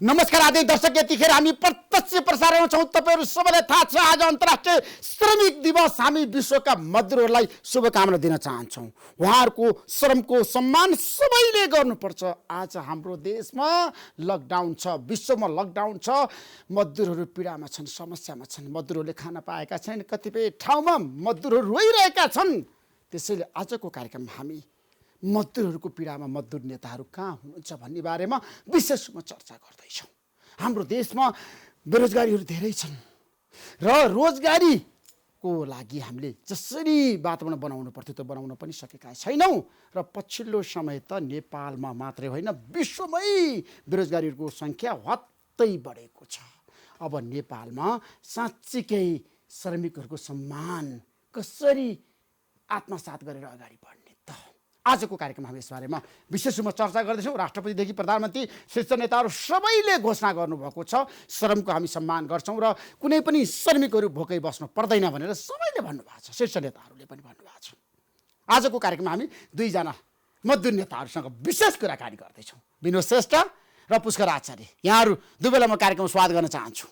नमस्कार आदरणीय दर्शक, यतिखेर हामी प्रत्यक्ष प्रसारणमा छौँ। तपाईहरु सबैलाई थाहा छ आज अन्तर्राष्ट्रिय श्रमिक दिवस। हामी विश्वका मजदुरहरूलाई शुभकामना दिन चाहन्छौँ। उहाँहरूको श्रमको सम्मान सबैले गर्नुपर्छ। आज हाम्रो देशमा लकडाउन छ, विश्वमा लकडाउन छ। मजदुरहरू पीडामा छन्, समस्यामा छन्। मजदुरहरूले खान पाएका छैनन्, कतिपय ठाउँमा मजदुरहरू रोइरहेका छन्। त्यसैले आजको कार्यक्रममा हामी मजदुरहरूको पीडामा मजदुर नेताहरू कहाँ हुनुहुन्छ भन्ने बारेमा विशेष रूपमा चर्चा गर्दैछौँ। हाम्रो देशमा बेरोजगारीहरू धेरै छन् र रोजगारीको लागि हामीले जसरी वातावरण बनाउनु पर्थ्यो त्यो बनाउन पनि सकेका छैनौँ। र पछिल्लो समय त नेपालमा मात्रै होइन, विश्वमै बेरोजगारीहरूको सङ्ख्या हत्तै बढेको छ। अब नेपालमा साँच्चीकै श्रमिकहरूको सम्मान कसरी आत्मसात गरेर अगाडि बढ्ने त आजको कार्यक्रममा हामी यसबारेमा विशेष रूपमा चर्चा गर्दैछौँ। राष्ट्रपतिदेखि प्रधानमन्त्री शीर्ष नेताहरू सबैले घोषणा गर्नुभएको छ श्रमको हामी सम्मान गर्छौँ र कुनै पनि श्रमिकहरू भोकै बस्नु पर्दैन भनेर सबैले भन्नुभएको छ, शीर्ष नेताहरूले पनि भन्नुभएको छ। आजको कार्यक्रममा हामी दुईजना मजदुर नेताहरूसँग विशेष कुराकानी गर्दैछौँ, विनोद श्रेष्ठ र पुष्कर आचार्य। यहाँहरू दुवैलाई म कार्यक्रममा स्वागत गर्न चाहन्छु।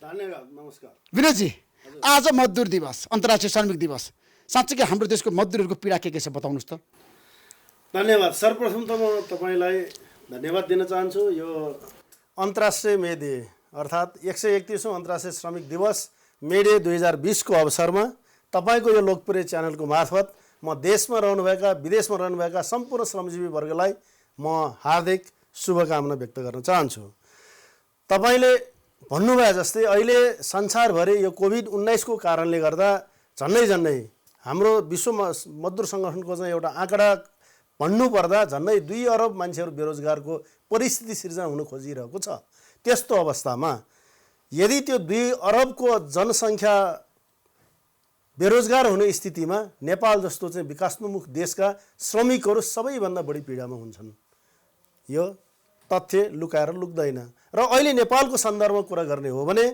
धन्यवाद। नमस्कार विनोदजी, आज मजदुर दिवस, अन्तर्राष्ट्रिय श्रमिक दिवस। साँच्चै हाम्रो देशको मजदुरहरूको पीडा के छ बताउनुहोस् त। धन्यवाद। सर्वप्रथम त म तपाईँलाई धन्यवाद दिन चाहन्छु। यो अन्तर्राष्ट्रिय मे डे अर्थात् 131औं अन्तर्राष्ट्रिय श्रमिक दिवस मे डे 2020 को अवसरमा तपाईँको यो लोकप्रिय च्यानलको मार्फत म देशमा रहनुभएका विदेशमा रहनुभएका सम्पूर्ण श्रमजीवी वर्गलाई म हार्दिक शुभकामना व्यक्त गर्न चाहन्छु। तपाईँले भन्नुभए जस्तै अहिले संसारभरि यो कोभिड-19 को कारणले गर्दा झन्डै हाम्रो विश्व मजदुर सङ्गठनको चाहिँ एउटा आँकडा भन्नुपर्दा झन्डै 2 अरब मान्छेहरू बेरोजगारको परिस्थिति सिर्जना हुन खोजिरहेको छ। त्यस्तो अवस्थामा यदि त्यो 2 अरबको जनसङ्ख्या बेरोजगार हुने स्थितिमा नेपाल जस्तो चाहिँ विकासोन्मुख देशका श्रमिकहरू सबैभन्दा बढी पीडामा हुन्छन्। यो तथ्य लुकाएर लुक्दैन। र अहिले नेपालको सन्दर्भमा कुरा गर्ने हो भने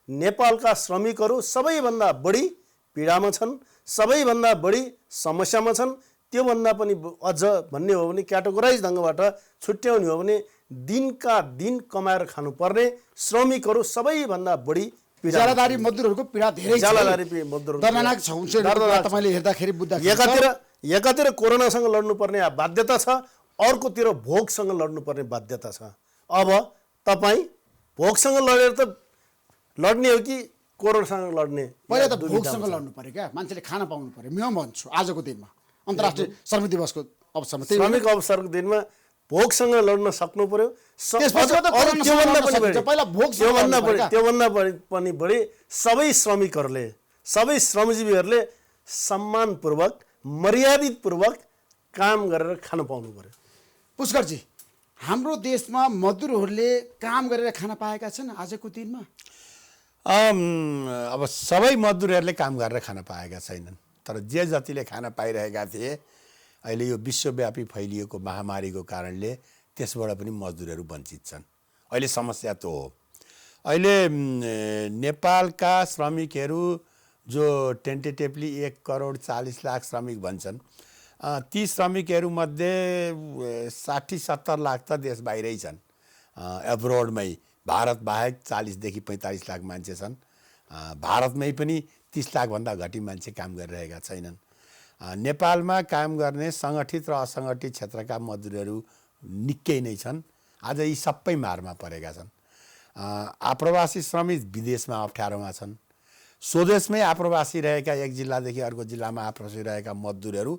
नेपालका श्रमिकहरू सबैभन्दा बढी पीडामा छन्, सबैभन्दा बढी समस्यामा छन्। त्योभन्दा पनि अझ भन्ने हो भने क्याटेगोराइज ढङ्गबाट छुट्याउने हो भने दिनका दिन कमाएर खानुपर्ने श्रमिकहरू सबैभन्दा बढी जालादारी मजदुरहरूको पीडा धेरै छ। जालादारी मजदुरहरू दर्दनाक छ। तपाईले हेर्दाखेरि बुझ्दाखेरि एकातिर कोरोनासँग लड्नुपर्ने बाध्यता छ, अर्कोतिर भोकसँग लड्नुपर्ने बाध्यता छ। अब तपाईँ भोकसँग लडेर त लड्ने हो कि कोरोनासँग लड्ने? पहिला त भोकसँग लड्नु पर्यो क्या, मान्छेले खाना पाउनु पर्यो। म भन्छु आजको दिनमा अन्तर्राष्ट्रिय श्रमिक दिवसको अवसरमा श्रमिक अवसरको दिनमा भोकसँग लड्न सक्नु पर्यो। त्योभन्दा पनि बढी सबै श्रमिकहरूले, सबै श्रमजीवीहरूले सम्मानपूर्वक मर्यादितपूर्वक काम गरेर खान पाउनु पर्यो। पुष्करजी, हाम्रो देशमा मजदुरहरूले काम गरेर खान पाएका छन् आजको दिनमा? अब सबै मजदुरहरूले काम गरेर खान पाएका छैनन्, तर जे जतिले खान पाइरहेका थिए अहिले यो विश्वव्यापी फैलिएको महामारीको कारणले त्यसबाट पनि मजदुरहरू वञ्चित छन्। अहिले समस्या त हो। अहिले नेपालका श्रमिकहरू जो टेन्टेटिभली 1,40,00,000 श्रमिक भन्छन्, ती श्रमिकहरूमध्ये 60-70 लाख त देश बाहिरै छन्, एब्रोडमै। भारत बाहेक 40 देखि 45 लाख मान्छे छन्। भारतमै पनि 30 लाखभन्दा घटी मान्छे काम गरिरहेका छैनन्। नेपालमा काम गर्ने सङ्गठित र असङ्गठित क्षेत्रका मजदुरहरू निकै नै छन्। आज यी सबै मारमा परेका छन्। आप्रवासी श्रमिक विदेशमा अप्ठ्यारोमा छन्। स्वदेशमै आप्रवासी रहेका एक जिल्लादेखि अर्को जिल्लामा आप्रवासी रहेका मजदुरहरू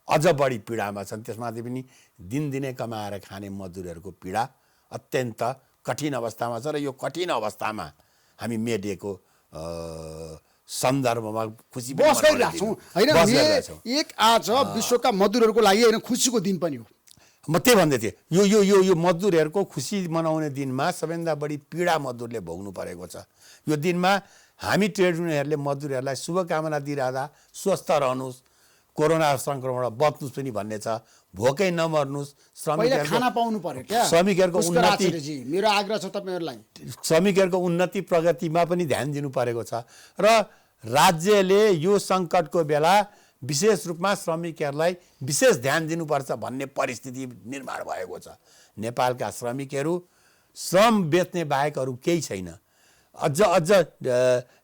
अझ बढी पीडामा छन्। त्यसमाथि पनि दिनदिनै कमाएर खाने मजदुरहरूको पीडा अत्यन्त कठिन अवस्थामा छ। र यो कठिन अवस्थामा हामी मे डेको सन्दर्भमा खुसी बस गरिरहेछौँ होइन? एक आज विश्वका मजदुरहरूको लागि होइन, खुसीको दिन पनि हो। म त्यही भन्दै थिएँ, यो यो यो यो मजदुरहरूको खुसी मनाउने दिनमा सबैभन्दा बढी पीडा मजदुरले भोग्नु परेको छ। यो दिनमा हामी ट्रेड युनियनहरूले मजदुरहरूलाई शुभकामना दिइरहँदा स्वस्थ रहनुहोस्, कोरोना सङ्क्रमणबाट बच्नुहोस् पनि भन्ने छ, भोकै नमर्नुहोस्, खाना पाउनु पर्यो क्या। श्रमिकहरूको उन्नति, मेरो आग्रह छ तपाईहरुलाई, श्रमिकहरूको उन्नति प्रगतिमा पनि ध्यान दिनु परेको छ। र राज्यले यो सङ्कटको बेला विशेष रूपमा श्रमिकहरूलाई विशेष ध्यान दिनुपर्छ भन्ने परिस्थिति निर्माण भएको छ। नेपालका श्रमिकहरू श्रम बेच्ने बाहेक अरू केही छैन। अझ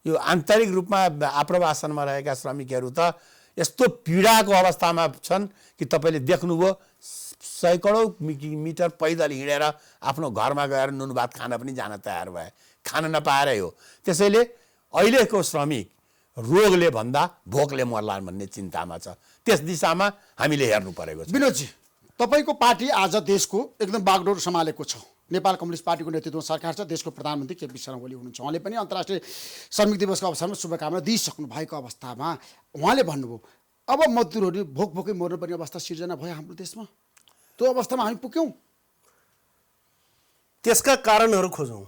यो आन्तरिक रूपमा आप्रवासनमा रहेका श्रमिकहरू त यस्तो पीडाको अवस्थामा छन् कि तपाईँले देख्नुभयो, सैकडौँ मिटर पैदल हिँडेर आफ्नो घरमा गएर नुन भात खान पनि जान तयार भए, खान नपाएरै हो। त्यसैले अहिलेको श्रमिक रोगले भन्दा भोकले मर्लान् भन्ने चिन्तामा छ। त्यस दिशामा हामीले हेर्नु परेको छ। विनोदजी, तपाईँको पार्टी आज देशको एकदम बागडोर सम्हालेको छ। नेपाल कम्युनिस्ट पार्टीको नेतृत्वमा सरकार छ। देशको प्रधानमन्त्री केपी शर्मा ओली हुनुहुन्छ। उहाँले पनि अन्तर्राष्ट्रिय श्रमिक दिवसको अवसरमा शुभकामना दिइसक्नु भएको अवस्थामा उहाँले भन्नुभयो अब मजदुरहरू भोकै मर्नुपर्ने अवस्था सिर्जना भयो हाम्रो देशमा। त्यो अवस्थामा हामी पुग्यौँ। त्यसका कारणहरू खोजौँ,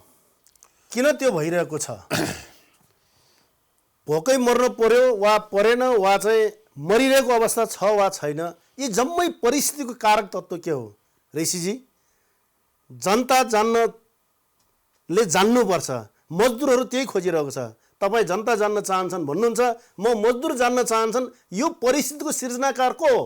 किन त्यो भइरहेको छ। भोकै मर्नु पर्यो वा परेन, वा चाहिँ मरिरहेको अवस्था छ वा छैन, यी जम्मै परिस्थितिको कारक तत्त्व के हो ऋषिजी? जनता जान्नुपर्छ। मजदुरहरू त्यही खोजिरहेको छ। तपाईँ जनता जान्न चाहन्छन् भन्नुहुन्छ, म मजदुर जान्न चाहन्छन्। यो परिस्थितिको सृजनाकार को हो?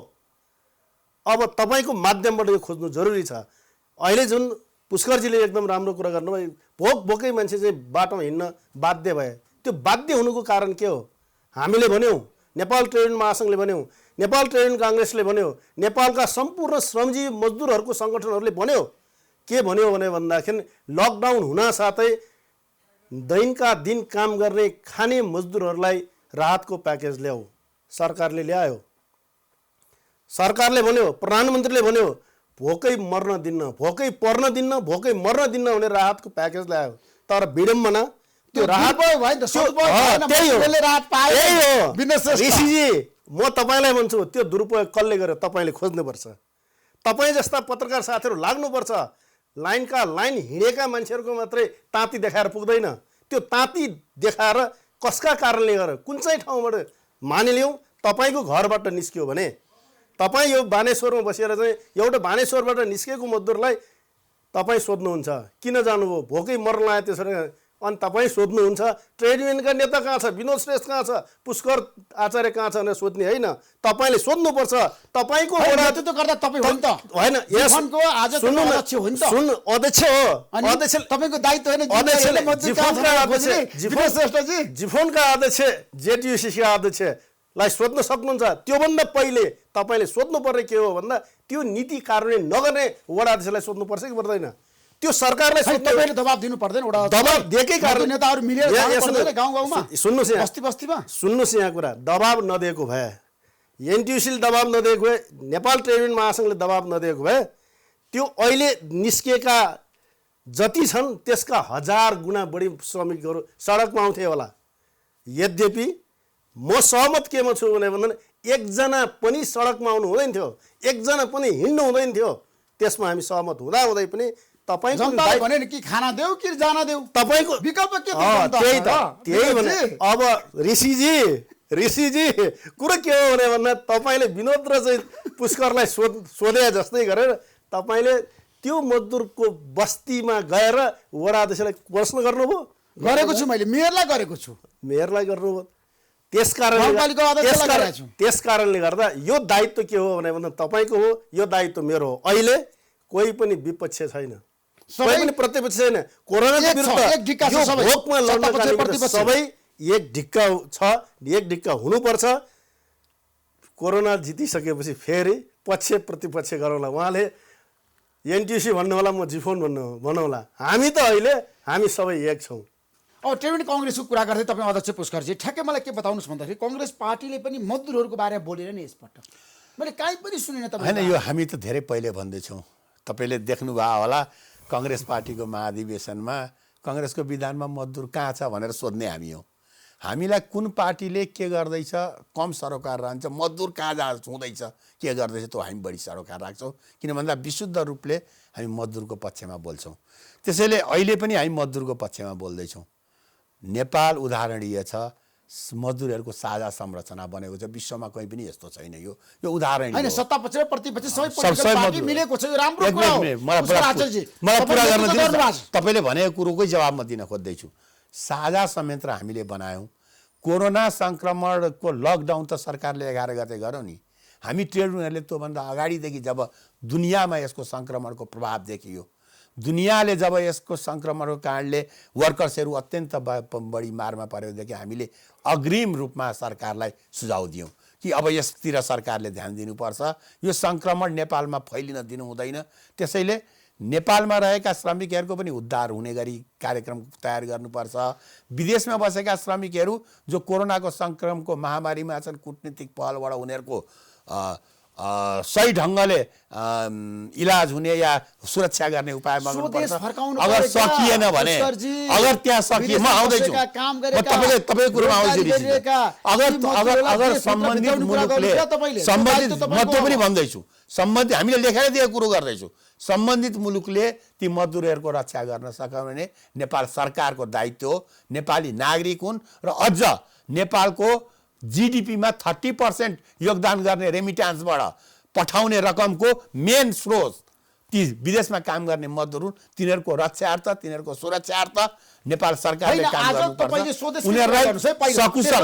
अब तपाईँको माध्यमबाट यो खोज्नु जरुरी छ। अहिले जुन पुष्करजीले एकदम राम्रो कुरा गर्नुभयो, भोकै मान्छे चाहिँ बाटोमा हिँड्न बाध्य भए। त्यो बाध्य हुनुको कारण के हो? हामीले भन्यौँ, नेपाल ट्रेड युनियन महासङ्घले भन्यौँ, नेपाल ट्रेड युनियन काङ्ग्रेसले भन्यो, नेपालका सम्पूर्ण श्रमजीवी मजदुरहरूको सङ्गठनहरूले भन्यो। के भन्यो भने भन्दाखेरि लकडाउन हुन साथै दैनका दिन काम गर्ने खाने मजदुरहरूलाई राहतको प्याकेज ल्याऊ। सरकारले ल्यायो। सरकारले भन्यो, प्रधानमन्त्रीले भन्यो, भोकै मर्न दिन्न, भोकै पर्न दिन्न, भोकै मर्न दिन्न भने राहतको प्याकेज ल्यायो। तर विडम्बना त्यो राहत ऋषिजी, म तपाईँलाई भन्छु, त्यो दुरुपयोग कसले गर्यो तपाईँले खोज्नुपर्छ। तपाईँ जस्ता पत्रकार साथीहरू लाग्नुपर्छ। लाइनका लाइन हिँडेका मान्छेहरूको मात्रै ताती देखाएर पुग्दैन। त्यो ताती देखाएर कसका कारणले गरेर कुन चाहिँ ठाउँबाट मानिलिउँ तपाईँको घरबाट निस्कियो भने, तपाईँ यो बानेश्वरमा बसेर चाहिँ एउटा बानेश्वरबाट निस्केको मजदुरलाई तपाईँ सोध्नुहुन्छ किन जानुभयो, भोकै मर्न लाग्यो त्यसरी, अनि तपाईँ सोध्नुहुन्छ ट्रेड युनियनका नेता कहाँ छ, विनोद श्रेष्ठ कहाँ छ, पुष्कर आचार्य कहाँ छ भनेर सोध्ने होइन। तपाईँले सोध्नुपर्छ। तपाईँको नेतृत्व गर्दा तपाईँ हो नि त, होइन, अध्यक्ष हो, अध्यक्ष तपाईँको दायित्व होइन। जिफोनका अध्यक्ष, जेटियुसीका अध्यक्षलाई सोध्न सक्नुहुन्छ। त्योभन्दा पहिले तपाईँले सोध्नुपर्ने के हो भन्दा त्यो नीति कार्यान्वयन नगर्ने वडा अध्यक्षलाई सोध्नुपर्छ कि पर्दैन? त्यो सरकारलाई तपाईँले दबाब दिनु पर्दैन। दबाब दिएकै कारण नेताहरू मिलेर गाउँ-गाउँमा, सुन्नुहोस् बस्ती-बस्तीमा, सुन्नुहोस् यहाँ कुरा, दबाब नदिएको भए, एनटियुसीले दबाब नदिएको भए, नेपाल ट्रेड युनियन महासङ्घले दबाब नदिएको भए, त्यो अहिले निस्किएका जति छन् त्यसका 1000 गुणा बढी श्रमिकहरू सडकमा आउँथे होला। यद्यपि म सहमत केमा छु भने एकजना पनि सडकमा आउनु हुँदैन थियो, एकजना पनि हिँड्नु हुँदैन थियो। त्यसमा हामी सहमत हुँदै पनि तपाईँको भने कि खाना देऊ कि जान देऊ, तपाईँको विकल्प के? त्यही भने अब ऋषिजी कुरो के हो भने तपाईँले विनोद र चाहिँ पुष्करलाई सोधे जस्तै गरेर तपाईँले त्यो मजदुरको बस्तीमा गएर वडा अध्यक्षलाई प्रश्न गर्नुभयो। गरेको छु मैले, मेयरलाई गरेको छु, मेयरलाई गर्नुभयो। त्यस कारणले गर्दा यो दायित्व के हो भने तपाईँको हो, यो दायित्व मेरो हो। अहिले कोही पनि विपक्ष छैन, कोही पनि प्रतिपक्ष छैन। कोरोनाको विरुद्ध सबै एक ढिक्का छ, एक ढिक्का हुनुपर्छ। कोरोना जितिसकेपछि फेरि पक्ष प्रतिपक्ष गरौँला। उहाँले एनटियुसी भन्नु होला, म जिफोन भनौँला। हामी त अहिले हामी सबै एक छौँ। अब ट्रेड युनियन काङ्ग्रेसको कुरा गर्दै तपाईँ अध्यक्ष पुष्करजी ठ्याक्कै मलाई के बताउनुहोस् भन्दाखेरि काङ्ग्रेस पार्टीले पनि मजदुरहरूको बारेमा बोलेर नि यसपल्ट मैले काहीँ पनि सुनिनँ। तपाईँ होइन, यो हामी त धेरै पहिले भन्दैछौँ। तपाईँले देख्नुभयो होला काङ्ग्रेस पार्टीको महाधिवेशनमा काङ्ग्रेसको विधानमा मजदुर कहाँ छ भनेर सोध्ने हामी हो। हामीलाई कुन पार्टीले के गर्दैछ, कम सरोकार रहन्छ, मजदुर कहाँ हुँदैछ, के गर्दैछ, त्यो हामी बढी सरोकार राख्छौँ। किन भन्दा विशुद्ध रूपले हामी मजदुरको पक्षमा बोल्छौँ। त्यसैले अहिले पनि हामी मजदुरको पक्षमा बोल्दैछौँ। नेपाल उदाहरणीय छ, मजदुरहरूको साझा संरचना बनेको छ, विश्वमा कहीँ पनि यस्तो छैन। यो उदाहरण होइन, सत्ता पक्ष र प्रतिपक्ष सबै पोलिटिकल पार्टी मिलेको छ, यो राम्रो कुरा हो। मलाई पुरा गर्न दिनुहोस्। तपाईँले भनेको कुरोकै जवाब म दिन खोज्दैछु। साझा संयन्त्र हामीले बनायौँ। कोरोना सङ्क्रमणको लकडाउन त सरकारले 11 गते गर्यो नि। हामी ट्रेड युनियनहरूले त्योभन्दा अगाडिदेखि जब दुनियाँमा यसको सङ्क्रमणको प्रभाव देखियो, दुनियाँले जब यसको सङ्क्रमणको कारणले वर्कर्सहरू अत्यन्त बढी मारमा परेदेखि हामीले अग्रिम रूपमा सरकारलाई सुझाव दियौँ कि अब यसतिर सरकारले ध्यान दिनुपर्छ, यो सङ्क्रमण नेपालमा फैलिन दिनु हुँदैन। त्यसैले नेपालमा रहेका श्रमिकहरूको पनि उद्धार हुने गरी कार्यक्रम तयार गर्नुपर्छ। विदेशमा बसेका श्रमिकहरू जो कोरोनाको सङ्क्रमणको महामारीमा छन्, कूटनीतिक पहलबाट उनीहरूको सही ढङ्गले इलाज हुने या सुरक्षा गर्ने उपाय गर्नुपर्छ। अगर सकिएन भने, अगर त्यहाँ सकिए, म आउँदैछु, तपाईँको कुरोमा आउँदैछु। अगर सम्बन्धित मुलुकले म त्यो पनि भन्दैछु, सम्बन्धित हामीले लेखेर दिएको कुरो गर्दैछु, सम्बन्धित मुलुकले ती मजदुरहरूको रक्षा गर्न सक्यो भने नेपाल सरकारको दायित्व हो। नेपाली नागरिक हुन् र अझ नेपालको जीडीपीमा 30% योगदान गर्ने रेमिट्यान्सबाट पठाउने रकमको मेन स्रोत ती विदेशमा काम गर्ने मजदुर हुन्। तिनीहरूको रक्षार्थ, तिनीहरूको सुरक्षार्थ नेपाल सरकारले काम गर्नुपर्छ। उनीहरूलाई सकुशल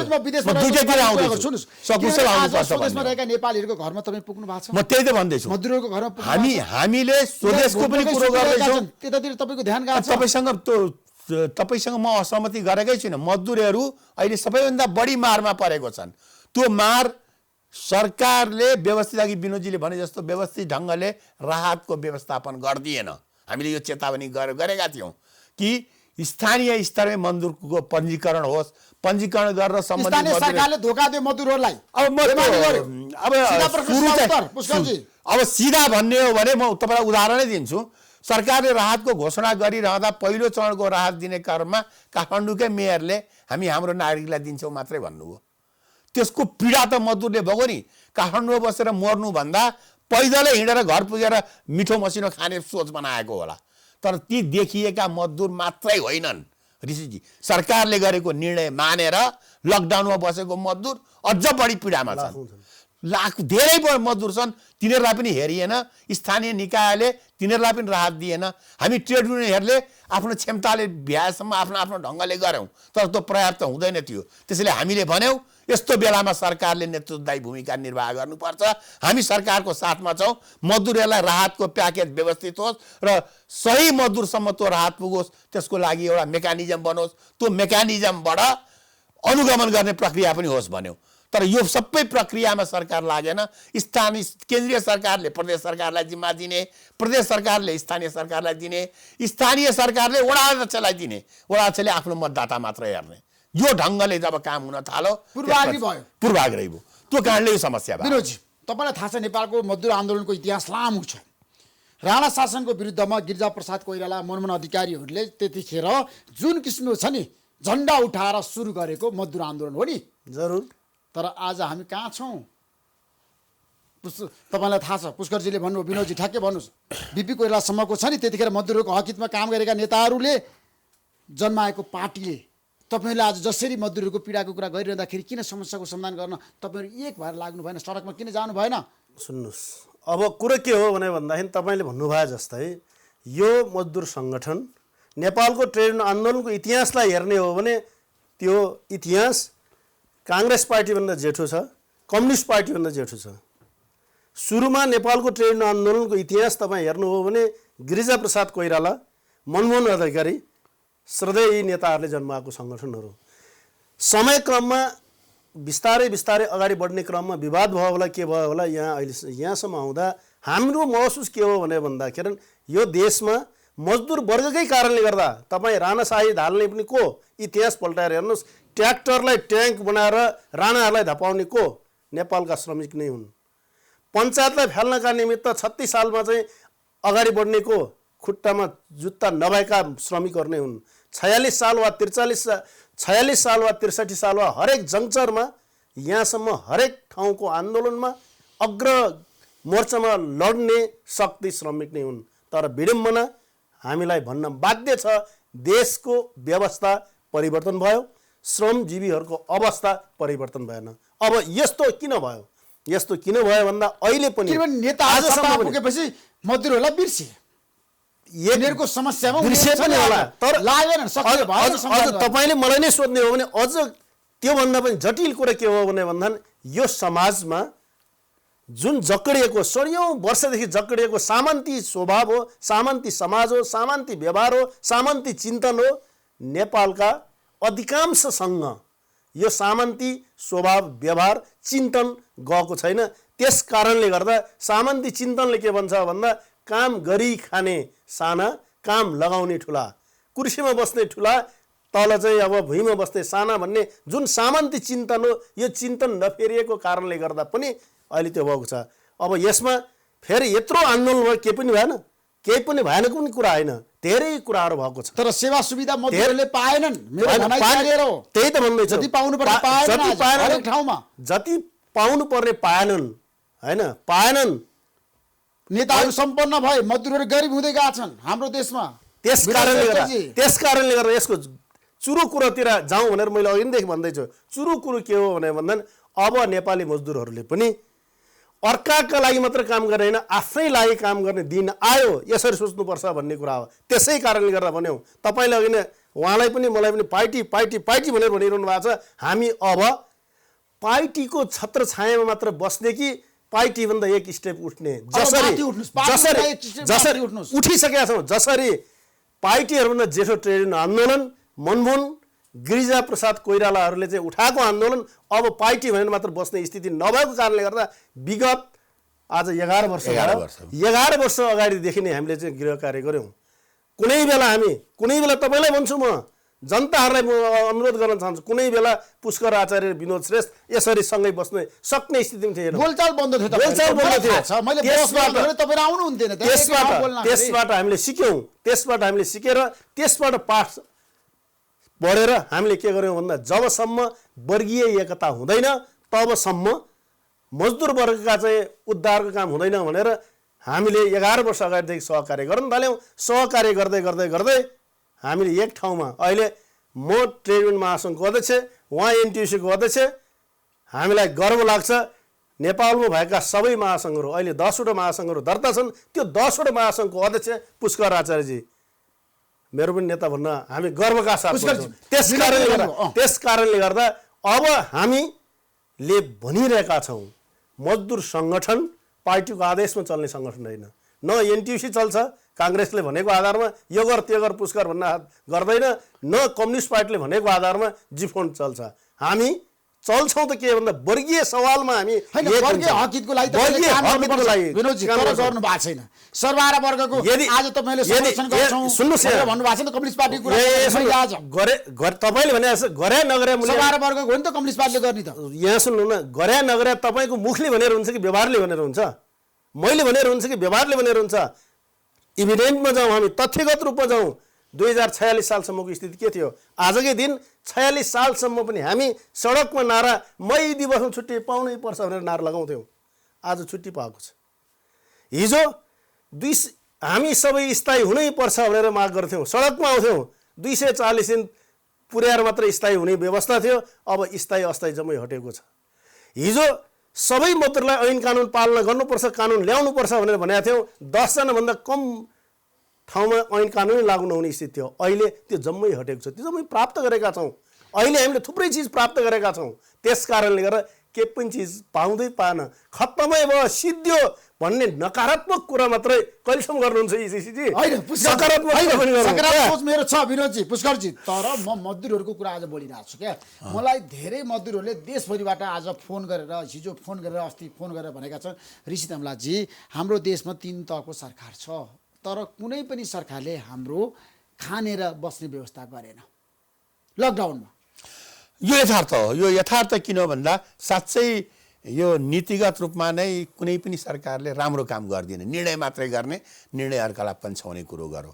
रहेका नेपालीहरूको घरमा तपाईँ पुग्नु भएको छ? म त्यही त भन्दैछु, मजदुरहरूको घरमा हामीले स्वदेशको पनि कुरो गर्दैछौँ। त्यतातिर तपाईँको ध्यान गएको छ? तपाईसँग म असहमति गरेकै छुइनँ। मजदुरहरू अहिले सबैभन्दा बढी मारमा परेको छन्। त्यो मार सरकारले व्यवस्थित, अघि विनोदजीले भने जस्तो व्यवस्थित ढङ्गले राहतको व्यवस्थापन गरिदिएन। हामीले यो चेतावनी गरेका थियौँ कि स्थानीय स्तरमा मजदुरको पञ्जीकरण होस्, पञ्जीकरण गरेर सम्बन्धित सरकारले धोका दियो मजदुरहरूलाई। अब सिधा भन्ने हो भने म तपाईँलाई उदाहरणै दिन्छु। सरकारले राहतको घोषणा गरिरहँदा पहिलो चरणको राहत दिने क्रममा काठमाडौँकै मेयरले हाम्रो नागरिकलाई दिन्छौँ मात्रै भन्नुभयो। त्यसको पीडा त मजदुरले भयो नि। काठमाडौँमा बसेर मर्नुभन्दा पैदलै हिँडेर घर पुगेर मिठो मसिनो खाने सोच बनाएको होला। तर ती देखिएका मजदुर मात्रै होइनन् ऋषिजी, सरकारले गरेको निर्णय मानेर लकडाउनमा बसेको मजदुर अझ बढी पीडामा छन्। धेरै मजदुर छन्, तिनीहरूलाई पनि हेरिएन। स्थानीय निकायले तिनीहरूलाई पनि राहत दिएन। हामी ट्रेड युनियनहरूले आफ्नो क्षमताले भ्याएसम्म आफ्नो आफ्नो ढङ्गले गऱ्यौँ, तर त्यो पर्याप्त हुँदैन थियो। त्यसैले हामीले भन्यौँ यस्तो बेलामा सरकारले नेतृत्वदायी भूमिका निर्वाह गर्नुपर्छ। हामी सरकारको साथमा छौँ। मजदुरहरूलाई राहतको प्याकेज व्यवस्थित होस् र सही मजदुरसम्म त्यो राहत पुगोस्, त्यसको लागि एउटा मेकानिजम बनोस्। त्यो मेकानिजमबाट अनुगमन गर्ने प्रक्रिया पनि होस् भन्यौँ। तर यो सबै प्रक्रियामा सरकार लागेन। स्थानीय केन्द्रीय सरकारले प्रदेश सरकारलाई जिम्मा दिने, प्रदेश सरकारले स्थानीय सरकारलाई दिने, स्थानीय सरकारले वडा अध्यक्षलाई दिने, वडा अध्यक्षले आफ्नो मतदाता मात्र हेर्ने। यो ढङ्गले जब काम हुन थाल्यो पूर्वाग्रही भयो। त्यो कारणले यो समस्या भयो। विनोदजी, तपाईँलाई थाहा छ नेपालको मजदुर आन्दोलनको इतिहास लामो छ। राणा शासनको विरुद्धमा गिरिजाप्रसाद कोइराला, मनमोहन अधिकारीहरूले त्यतिखेर जुन किसिमको छ नि झन्डा उठाएर सुरु गरेको मजदुर आन्दोलन हो नि। जरुर। तर आज हामी कहाँ छौँ? तपाईँलाई थाहा छ, पुष्करजीले भन्नुभयो, विनोदजी ठ्याक्कै भन्नुहोस्, बिपी कोइरालासम्मको छ नि त्यतिखेर मजदुरहरूको हकहितमा काम गरेका नेताहरूले जन्माएको पार्टीले तपाईँहरूले आज जसरी मजदुरहरूको पीडाको कुरा गरिरहँदाखेरि किन समस्याको समाधान गर्न तपाईँहरू एक भएर लाग्नु भएन? सडकमा किन जानु भएन? सुन्नुहोस्, अब कुरो के हो भन्दाखेरि तपाईँले भन्नुभयो जस्तै यो मजदुर सङ्गठन नेपालको ट्रेड युनियन आन्दोलनको इतिहासलाई हेर्ने हो भने त्यो इतिहास काङ्ग्रेस पार्टीभन्दा जेठो छ, कम्युनिस्ट पार्टीभन्दा जेठो छ। सुरुमा नेपालको ट्रेड युनियन आन्दोलनको इतिहास तपाईँ हेर्नु हो भने गिरिजाप्रसाद कोइराला, मनमोहन अधिकारी, श्रद्धेय यी नेताहरूले जन्माएको सङ्गठनहरू। समयक्रममा बिस्तारै बिस्तारै अगाडि बढ्ने क्रममा विवाद भयो होला, के भयो होला, यहाँसम्म आउँदा हाम्रो महसुस के हो भन्दाखेरि यो देशमा मजदुर वर्गकै कारणले गर्दा तपाईँ राणाशाही ढाल्ने पनि को इतिहास पल्टाएर हेर्नुहोस्, ट्र्याक्टरलाई ट्याङ्क बनाएर राणाहरूलाई धपाउने को नेपालका श्रमिक नै हुन्। पञ्चायतलाई फाल्नका निमित्त 36 सालमा चाहिँ अगाडि बढ्ने को खुट्टामा जुत्ता नभएका श्रमिकहरू नै हुन्। 46 साल वा 63 साल वा हरेक जङ्क्चरमा यहाँसम्म हरेक ठाउँको आन्दोलनमा अग्र मोर्चामा लड्ने शक्ति श्रमिक नै हुन्। तर विडम्बना हामीलाई भन्न बाध्य छ, देशको व्यवस्था परिवर्तन भयो, श्रमजीवीहरूको अवस्था परिवर्तन भएन। अब यस्तो किन भयो? यस्तो किन भयो भन्दा अहिले पनि नेताहरू पुगेपछि मजदुरहरूलाई बिर्सिए, यिनीहरूको समस्यामा बिर्सिए पनि होला। तर लागेन सक्ने भयो। तपाईँले मलाई नै सोध्ने हो भने अझ त्योभन्दा पनि जटिल कुरा के हो भन्दा यो समाजमा जुन जकडिएको सयौँ वर्षदेखि जकडिएको सामन्ती स्वभाव हो, सामन्ती समाज हो, सामन्ती व्यवहार हो, सामन्ती चिन्तन हो, नेपालका अधिकांशसँग यो सामन्ती स्वभाव व्यवहार चिन्तन गएको छैन। त्यस कारणले गर्दा सामन्ती चिन्तनले के भन्छ भन्दा काम गरी खाने साना, काम लगाउने ठुला, कुर्सीमा बस्ने ठुला, तल चाहिँ अब भुइँमा बस्ने साना भन्ने जुन सामन्ती चिन्तन हो, यो चिन्तन नफेरिएको कारणले गर्दा पनि अहिले त्यो भएको छ। अब यसमा फेरि यत्रो आन्दोलन भयो, केही पनि भएन, केही पनि भएनको पनि कुरा होइन, धेरै कुराहरू भएको छ। तर सेवा सुविधा मजदुरले पाएनन्, मेरो भनाइ क्लियर हो। त्यही त भन्दैछु, जति पाउनुपर्ने पाएनन्, हरेक ठाउँमा जति पाउनुपर्ने पाएनन्, हैन पाएनन्। नेताहरू सम्पन्न भए, मजदुरहरू गरिब हुँदै गएका छन् हाम्रो देशमा। त्यस कारणले गर्दा यसको चुरो कुरोतिर जाउँ भनेर मैले अघिदेखि भन्दैछु। चुरो कुरो के हो भने भन्दा अब नेपाली मजदुरहरूले पनि अर्काका लागि मात्र काम गर्ने होइन, आफ्नै लागि काम गर्ने दिन आयो, यसरी सोच्नुपर्छ भन्ने कुरा हो। त्यसै कारणले गर्दा भन्यौँ, तपाईँले अघि नै उहाँलाई पनि मलाई पनि पार्टी पार्टी पार्टी भनेर भनिरहनु भएको छ। हामी अब पार्टीको छत्र छायामा मात्र बस्ने कि पार्टीभन्दा एक स्टेप उठ्ने, जसरी उठिसकेका छौँ। जसरी पार्टीहरूभन्दा जेठो ट्रेड युनियन आन्दोलन मनमोहन गिरिजा प्रसाद कोइरालाहरूले चाहिँ उठाएको आन्दोलन अब पार्टी भनेर मात्र बस्ने स्थिति नभएको कारणले गर्दा विगत आज 11 वर्ष अगाडिदेखि नै हामीले चाहिँ गृह कार्य गऱ्यौँ। कुनै बेला तपाईँलाई भन्छु, म जनताहरूलाई अनुरोध गर्न चाहन्छु, कुनै बेला पुष्कर आचार्य विनोद श्रेष्ठ यसरी सँगै बस्ने सक्ने स्थितिमा थिएन। बोलचाल बन्द थियो, त्यसबाट हामीले सिक्यौँ, त्यसबाट हामीले सिकेर त्यसबाट पाठ बढेर हामीले के गर्यौँ भन्दा जबसम्म वर्गीय एकता हुँदैन तबसम्म मजदुर वर्गका चाहिँ उद्धारको काम हुँदैन भनेर हामीले 11 वर्ष अगाडिदेखि सहकार्य गर्न थाल्यौँ। सहकार्य गर्दै गर्दै गर्दै हामीले एक ठाउँमा अहिले म ट्रेड युनियन महासङ्घको अध्यक्ष, उहाँ एनटियुसीको अध्यक्ष। हामीलाई गर्व लाग्छ नेपालमा भएका सबै महासङ्घहरू अहिले 10वटा महासङ्घहरू दर्ता छन्। त्यो 10वटा महासङ्घको अध्यक्ष पुष्कर आचार्यजी मेरो पनि नेता भन्न हामी गर्वका साथ भन्छौँ। त्यस कारणले गर्दा अब हामीले भनिरहेका छौँ मजदुर सङ्गठन पार्टीको आदेशमा चल्ने सङ्गठन होइन। न एनटियुसी चल्छ काङ्ग्रेसले भनेको आधारमा यो गर त्यो गर पुष्कर भन्न गर्दैन, न कम्युनिस्ट पार्टीले भनेको आधारमा जिफोन चल्छ। हामी चल्छौँ त के भन्दा वर्गीय सवालमा हामी वर्गीय हकितको लागि विनोदजी गर्नु भएको छैन। सर्वहारा वर्गको आज तपाईले समर्थन गर्छौं भनेर भन्नु भएको छैन कम्युनिस्ट पार्टीको कुरा गरे तपाईले भने गरे नगरे सर्वहारा वर्गको हो नि त कम्युनिस्ट पार्टीले गर्ने त। यहाँ सुन्नु न, गरे नगरे तपाईको मुखले भनेर हुन्छ कि व्यवहारले भनेर हुन्छ, मैले भनेर हुन्छ कि व्यवहारले भनेर हुन्छ। इभिडेन्टमा जाउँ, हामी तथ्यगत रूपमा जाउँ। 2046 सालसम्मको स्थिति के थियो? आजकै दिन 46 सालसम्म पनि हामी सडकमा नारा मई दिवसमा छुट्टी पाउनै पर्छ भनेर नारा लगाउँथ्यौँ। आज छुट्टी पाएको छ। हिजो हामी सबै स्थायी हुनै पर्छ भनेर माग गर्थ्यौँ, सडकमा आउँथ्यौँ। 240 दिन पुर्याएर मात्र स्थायी हुने व्यवस्था थियो, अब स्थायी अस्थायी जम्मै हटेको छ। हिजो सबै मजदुरलाई ऐन कानुन पालना गर्नुपर्छ, कानुन ल्याउनुपर्छ भनेर भनेका थियौँ। 10 जनाभन्दा कम ठाउँमा ऐन कानुनै लागू नहुने स्थिति थियो। अहिले त्यो जम्मै हटेको छ, त्यो जम्मै प्राप्त गरेका छौँ। अहिले हामीले थुप्रै चिज प्राप्त गरेका छौँ। त्यस कारणले गर्दा के पनि चिज पाउँदै पाएन, खत्तमै भयो, सिद्धियो भन्ने नकारात्मक कुरा मात्रै कहिलेसम्म गर्नुहुन्छ इसिसी? सकारात्मक सोच मेरो छ विनोदजी, पुष्करजी। तर म मजदुरहरूको कुरा आज बोलिरहेको छु क्या। मलाई धेरै मजदुरहरूले देशभरिबाट आज फोन गरेर, हिजो फोन गरेर, अस्ति फोन गरेर भनेका छन्, ऋषि धमलाजी हाम्रो देशमा 3 तहको सरकार छ, तर कुनै पनि सरकारले हाम्रो खानेर बस्ने व्यवस्था गरेन लकडाउनमा। यो यथार्थ हो। यो यथार्थ किन भन्दा साँच्चै यो नीतिगत रूपमा नै कुनै पनि सरकारले राम्रो काम गर्दैन, निर्णय मात्रै गर्ने, निर्णयहरूका पन्छाउने कुरो गरो।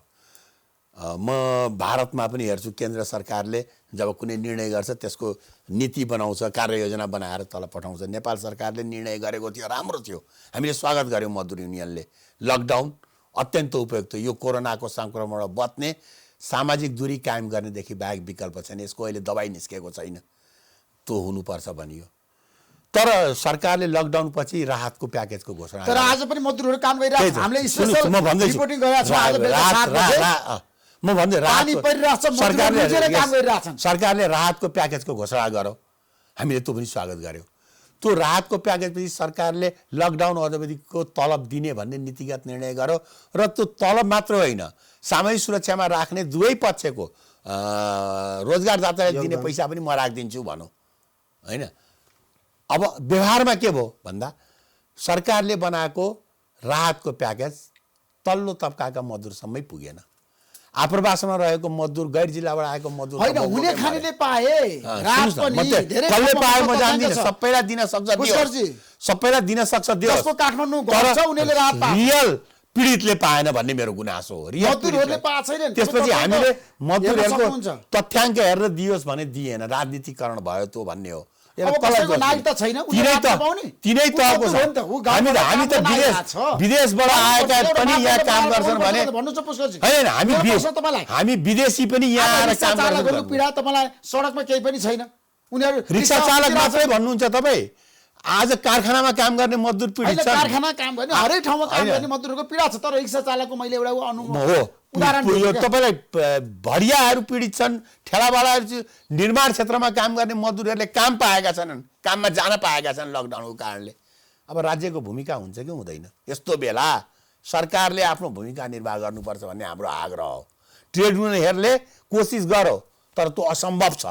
म भारतमा पनि हेर्छु केन्द्र सरकारले जब कुनै निर्णय गर्छ त्यसको नीति बनाउँछ, कार्ययोजना बनाएर तल पठाउँछ। नेपाल सरकारले निर्णय गरेको थियो, राम्रो थियो, हामीले स्वागत गऱ्यौँ। मजदुर युनियनले लकडाउन अत्यन्त उपयुक्त, यो कोरोनाको सङ्क्रमणबाट बच्ने, सामाजिक दूरी कायम गर्नेदेखि बाहेक विकल्प छैन। यसको अहिले दबाई निस्केको छैन, त्यो हुनुपर्छ भनियो। तर सरकारले लकडाउन पछि राहतको प्याकेजको घोषणा, तर आज पनि मजदुरहरू काम गरिरहेका छन्। हामीले स्पेशल रिपोर्टिङ गरिरहेका छौँ। आज बेलुका 7 बजे म भन्दै पानी परिरहेछ, मजदुरहरू काम गरिरहेका छन्। सरकारले राहतको प्याकेजको घोषणा गर्यो, हामीले त्यो पनि स्वागत गर्यौँ। त्यो राहतको प्याकेजपछि सरकारले लकडाउन अवधिको तलब दिने भन्ने नीतिगत निर्णय गर्यो र त्यो तलब मात्र होइन सामूहिक सुरक्षामा राख्ने दुवै पक्षको रोजगारदाताले दिने पैसा पनि म राखिदिन्छु भनौँ होइन। अब व्यवहारमा के भयो भन्दा सरकारले बनाएको राहतको प्याकेज तल्लो तबकाका मजदुरसम्मै पुगेन। आप्रवासमा रहेको मजदुर गैर जिल्लाबाट आएको मजदुर होइन हुने खानेले पाए राहत पनि धेरै कसले पाए म खानेले जान्दिनँ छ। सबैलाई दिन सक्छ पुष्करजी, सबैलाई दिन सक्छ दियोस् जसको काठमाडौँ घर छ उनीहरूले राहत पाए, रियल पीडितले पाएन भन्ने मेरो गुनासो हो। रियल मजदुरहरूले पाएको छैनन्। त्यसपछि हामीले मजदुरहरूको सक्नुहुन्छ। तथ्याङ्क हेरेर दियोस् भने दिएन, राजनीतिकरण भयो त्यो भन्ने हो। अब कसैको नागरिकता छैन, उनीहरूले तिनै राहत पाउने? तिनै तहको ऊ छ। मजदुर हो नि त, ऊ गाउँबाट हामी त काम गर्न विदेश आएको छ। विदेशबाट आएका पनि यहाँ काम गर्छन् भने भन्नु छ पुष्करजी। होइन तपाईँलाई हामी विदेशी पनि यहाँ आएर रिक्सा काम चालकहरूको गर्छन्। पीडा तपाईँलाई सडकमा केही पनि छैन। उनीहरू रिक्सा चालक मात्रै भन्नुहुन्छ तपाईँ? आज कारखानामा काम गर्ने मजदुर पीडित अहिले छन्। कारखाना काम गर्ने हरेक ठाउँमा काम होइन। गर्ने मजदुरहरूको पीडा छ, तर रिक्सा चालकको मैले एउटा अनुभव हो उदाहरण यो दिएको क्या। तपाईँलाई भरियाहरू पीडित छन्, ठेलावालाहरू निर्माण क्षेत्रमा काम गर्ने मजदुरहरूले काम पाएका छैनन्, काममा जान पाएका छन् लकडाउनको कारणले। अब राज्यको भूमिका हुन्छ कि हुँदैन? यस्तो बेला सरकारले आफ्नो भूमिका निर्वाह गर्नुपर्छ भन्ने हाम्रो आग्रह हो। ट्रेड युनियनहरूले कोसिस गरो तर त्यो असम्भव छ।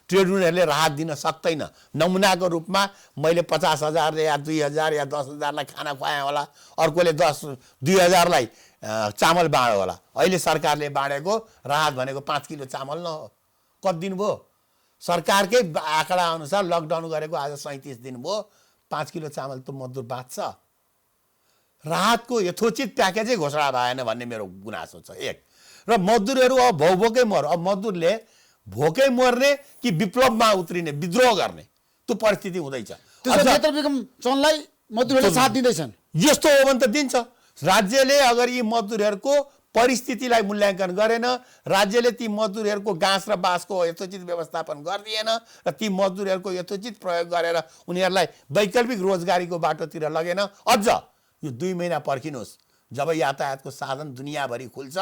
ट्रेड युनियनहरूले राहत दिन सक्दैन। नमुनाको रूपमा मैले 50,000 या 2,000 या 10,000लाई खाना खुवाएँ होला, अर्कोले 2,000लाई चामल बाँड्यो होला। अहिले सरकारले बाँडेको राहत भनेको 5 किलो चामल न हो। कति दिन भयो? सरकारकै आँकडा अनुसार लकडाउन गरेको आज 37 दिन भयो, 5 किलो चामल त मजदुर बाँच्छ। राहतको यथोचित प्याकेजै घोषणा भएन भन्ने मेरो गुनासो छ एक। र मजदुरहरू अब भोकै मर, अब मजदुरले भोकै मर्ने कि विप्लवमा उत्रिने, विद्रोह गर्ने त्यो परिस्थिति हुँदैछ। त्यसो नेत्र बेगम चन्दलाई मजदुरहरूले साथ दिँदैछन्। यस्तो हो भने त दिन्छ। राज्यले अगर यी मजदुरहरूको परिस्थितिलाई मूल्याङ्कन गरेन, राज्यले ती मजदुरहरूको घाँस र बाँसको यथोचित व्यवस्थापन गरिदिएन र ती मजदुरहरूको यथोचित प्रयोग गरेर उनीहरूलाई वैकल्पिक रोजगारीको बाटोतिर लगेन, अझ यो 2 महिना पर्खिनुहोस्। जब यातायातको साधन दुनियाँभरि खुल्छ,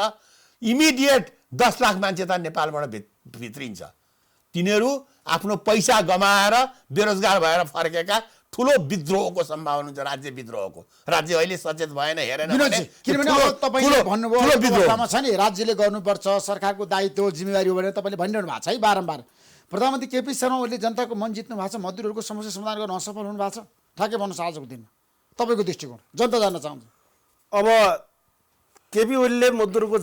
इमिडिएट 10 लाख मान्छे त नेपालबाट भित्रिन्छ। तिनीहरू आफ्नो पैसा गमाएर बेरोजगार भएर फर्केका ठुलो विद्रोहको सम्भावना हुन्छ, राज्य विद्रोहको। राज्य अहिले सचेत भएन, हेरेन भने किनभने अब तपाईँले भन्नुभयो अवस्थामा छ नि राज्यले गर्नुपर्छ, सरकारको दायित्व जिम्मेवारी हो भनेर तपाईँले भनिरहनु भएको छ है बारम्बार। प्रधानमन्त्री केपी शर्मा ओलीले जनताको मन जित्नु भएको छ, मजदुरहरूको समस्या समाधान गर्न असफल हुनु भएको छ। ठ्याक्कै भन्नुहोस् आजको दिनमा तपाईँको दृष्टिकोण, जनता जान्न चाहन्छ। अब केपी ओलीले मजदुरको